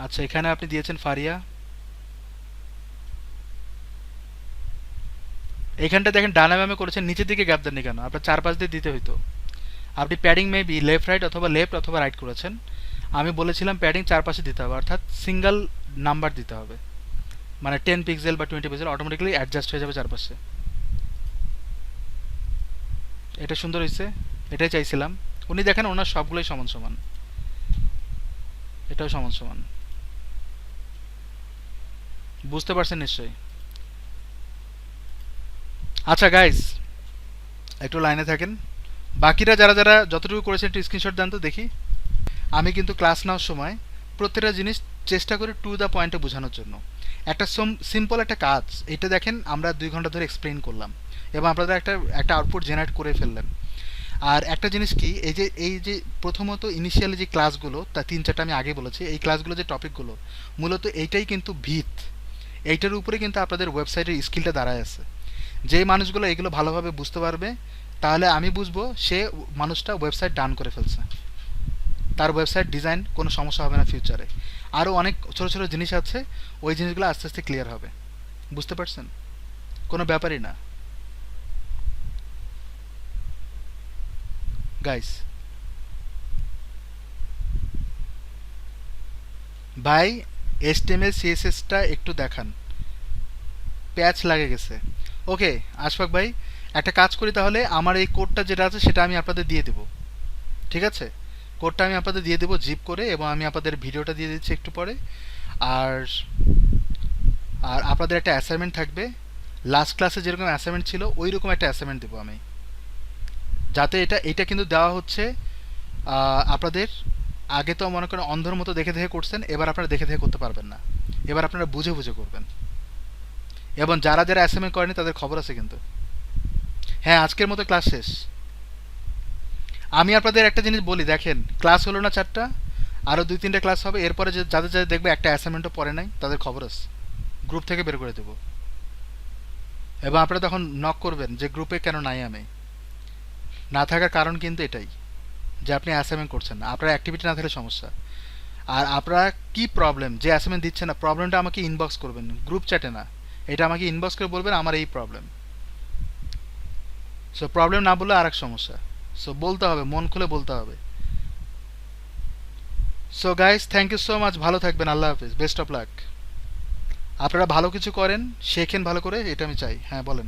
আচ্ছা এখানে আপনি দিয়েছেন ফারিয়া। এইখানটা দেখেন ডানে বামে করেছেন, নিচের দিকে গ্যাপ দেননি কেন? আপনার চার পাঁচ দিয়ে দিতে হইতো। আপনি প্যাডিং মেবি লেফট রাইট অথবা লেফট অথবা রাইট করেছেন। আমি বলেছিলাম প্যাডিং চারপাশে দিতে হবে, অর্থাৎ সিঙ্গেল নাম্বার দিতে হবে, মানে 10 পিক্সেল বা 20 পিক্সেল অটোমেটিক্যালি অ্যাডজাস্ট হয়ে যাবে চারপাশে। এটা সুন্দর হয়েছে, এটাই চাইছিলাম। উনি দেখেন ওনার সবগুলোই সমান সমান, এটাও সমান সমান। বুঝতে পারছেন নিশ্চয়ই। আচ্ছা গাইস, একটু লাইনে থাকেন। বাকিরা যারা যারা যতটুকু করেছেন একটু স্ক্রিনশট দেন তো দেখি। আমি কিন্তু ক্লাস নেওয়ার সময় প্রত্যেকটা জিনিস চেষ্টা করি টু দ্য পয়েন্টে বোঝানোর জন্য। একটা সিম্পল একটা কাজ, এটা দেখেন আমরা 2 ঘন্টা ধরে এক্সপ্লেন করলাম এবং আপনারা একটা একটা আউটপুট জেনারেট করে ফেললেন। আর একটা জিনিস কি, এই যে প্রথমত ইনিশিয়ালি যে ক্লাসগুলো, তা 3-4টা আমি আগে বলেছি, এই ক্লাসগুলো যে টপিকগুলো মূলত এইটাই কিন্তু ভিত। এইটার উপরে কিন্তু আপনাদের ওয়েবসাইটের স্কিলটা দাঁড়ায় আছে। যেই মানুষগুলো এগুলো ভালোভাবে বুঝতে পারবে, তাহলে আমি বুঝবো সে মানুষটা ওয়েবসাইট ডান করে ফেলছে, তার ওয়েবসাইট ডিজাইন কোনো সমস্যা হবে না ফিউচারে। আরও অনেক ছোটো ছোটো জিনিস আছে, ওই জিনিসগুলো আস্তে আস্তে ক্লিয়ার হবে। বুঝতে পারছেন? কোনো ব্যাপারই না গাইস। ভাই, এইচটিএমএল সিএসএসটা একটু দেখান, প্যাচ লাগে গেছে। ওকে আশফাক ভাই, একটা কাজ করি তাহলে, আমার এই কোডটা যেটা আছে সেটা আমি আপনাদের দিয়ে দেবো, ঠিক আছে? কোডটা আমি আপনাদের দিয়ে দেবো জিপ করে, এবং আমি আপনাদের ভিডিওটা দিয়ে দিচ্ছি একটু পরে। আর আর আপনাদের একটা অ্যাসাইনমেন্ট থাকবে, লাস্ট ক্লাসে যেরকম অ্যাসাইনমেন্ট ছিল ওই রকম একটা অ্যাসাইনমেন্ট দেবো আমি, যাতে এটা কিন্তু দেওয়া হচ্ছে আপনাদের। আগে তো মনে করেন অন্ধর মতো দেখে দেখে করছেন, এবার আপনারা দেখে দেখে করতে পারবেন না, এবার আপনারা বুঝে বুঝে করবেন। এবং যারা যারা অ্যাসাইনমেন্ট করেনি তাদের খবর আছে কিন্তু। হ্যাঁ, আজকের মতো ক্লাস শেষ। আমি আপনাদের একটা জিনিস বলি, দেখেন ক্লাস হলো না 4টা, আরও 2-3টে ক্লাস হবে, এরপরে যে যাদের যাদের দেখবে একটা অ্যাসাইনমেন্টও পড়ে নাই তাদের খবর আছে, গ্রুপ থেকে বের করে দেবো। এবং আপনারা তখন নক করবেন যে গ্রুপে কেন নাই আমি। না থাকার কারণ কিন্তু এটাই, যে আপনি অ্যাসাইনমেন্ট করছেন না, আপনার অ্যাক্টিভিটি না থাকলে সমস্যা। আর আপনারা কি প্রবলেম, যে অ্যাসাইনমেন্ট দিচ্ছেন না, প্রবলেমটা আমাকে ইনবক্স করবেন, গ্রুপ চ্যাটে না, এটা আমাকে ইনবক্স করে বলবেন আমার এই প্রবলেম। সো প্রবলেম না বললে আর এক সমস্যা। সো বলতে হবে, মন খুলে বলতে হবে। So guys, thank you so much, ভালো থাকবেন, আল্লাহ হাফিজ, বেস্ট অফ লাক। আপনারা ভালো কিছু করেন, শেখেন ভালো করে, এটা আমি চাই। হ্যাঁ বলেন।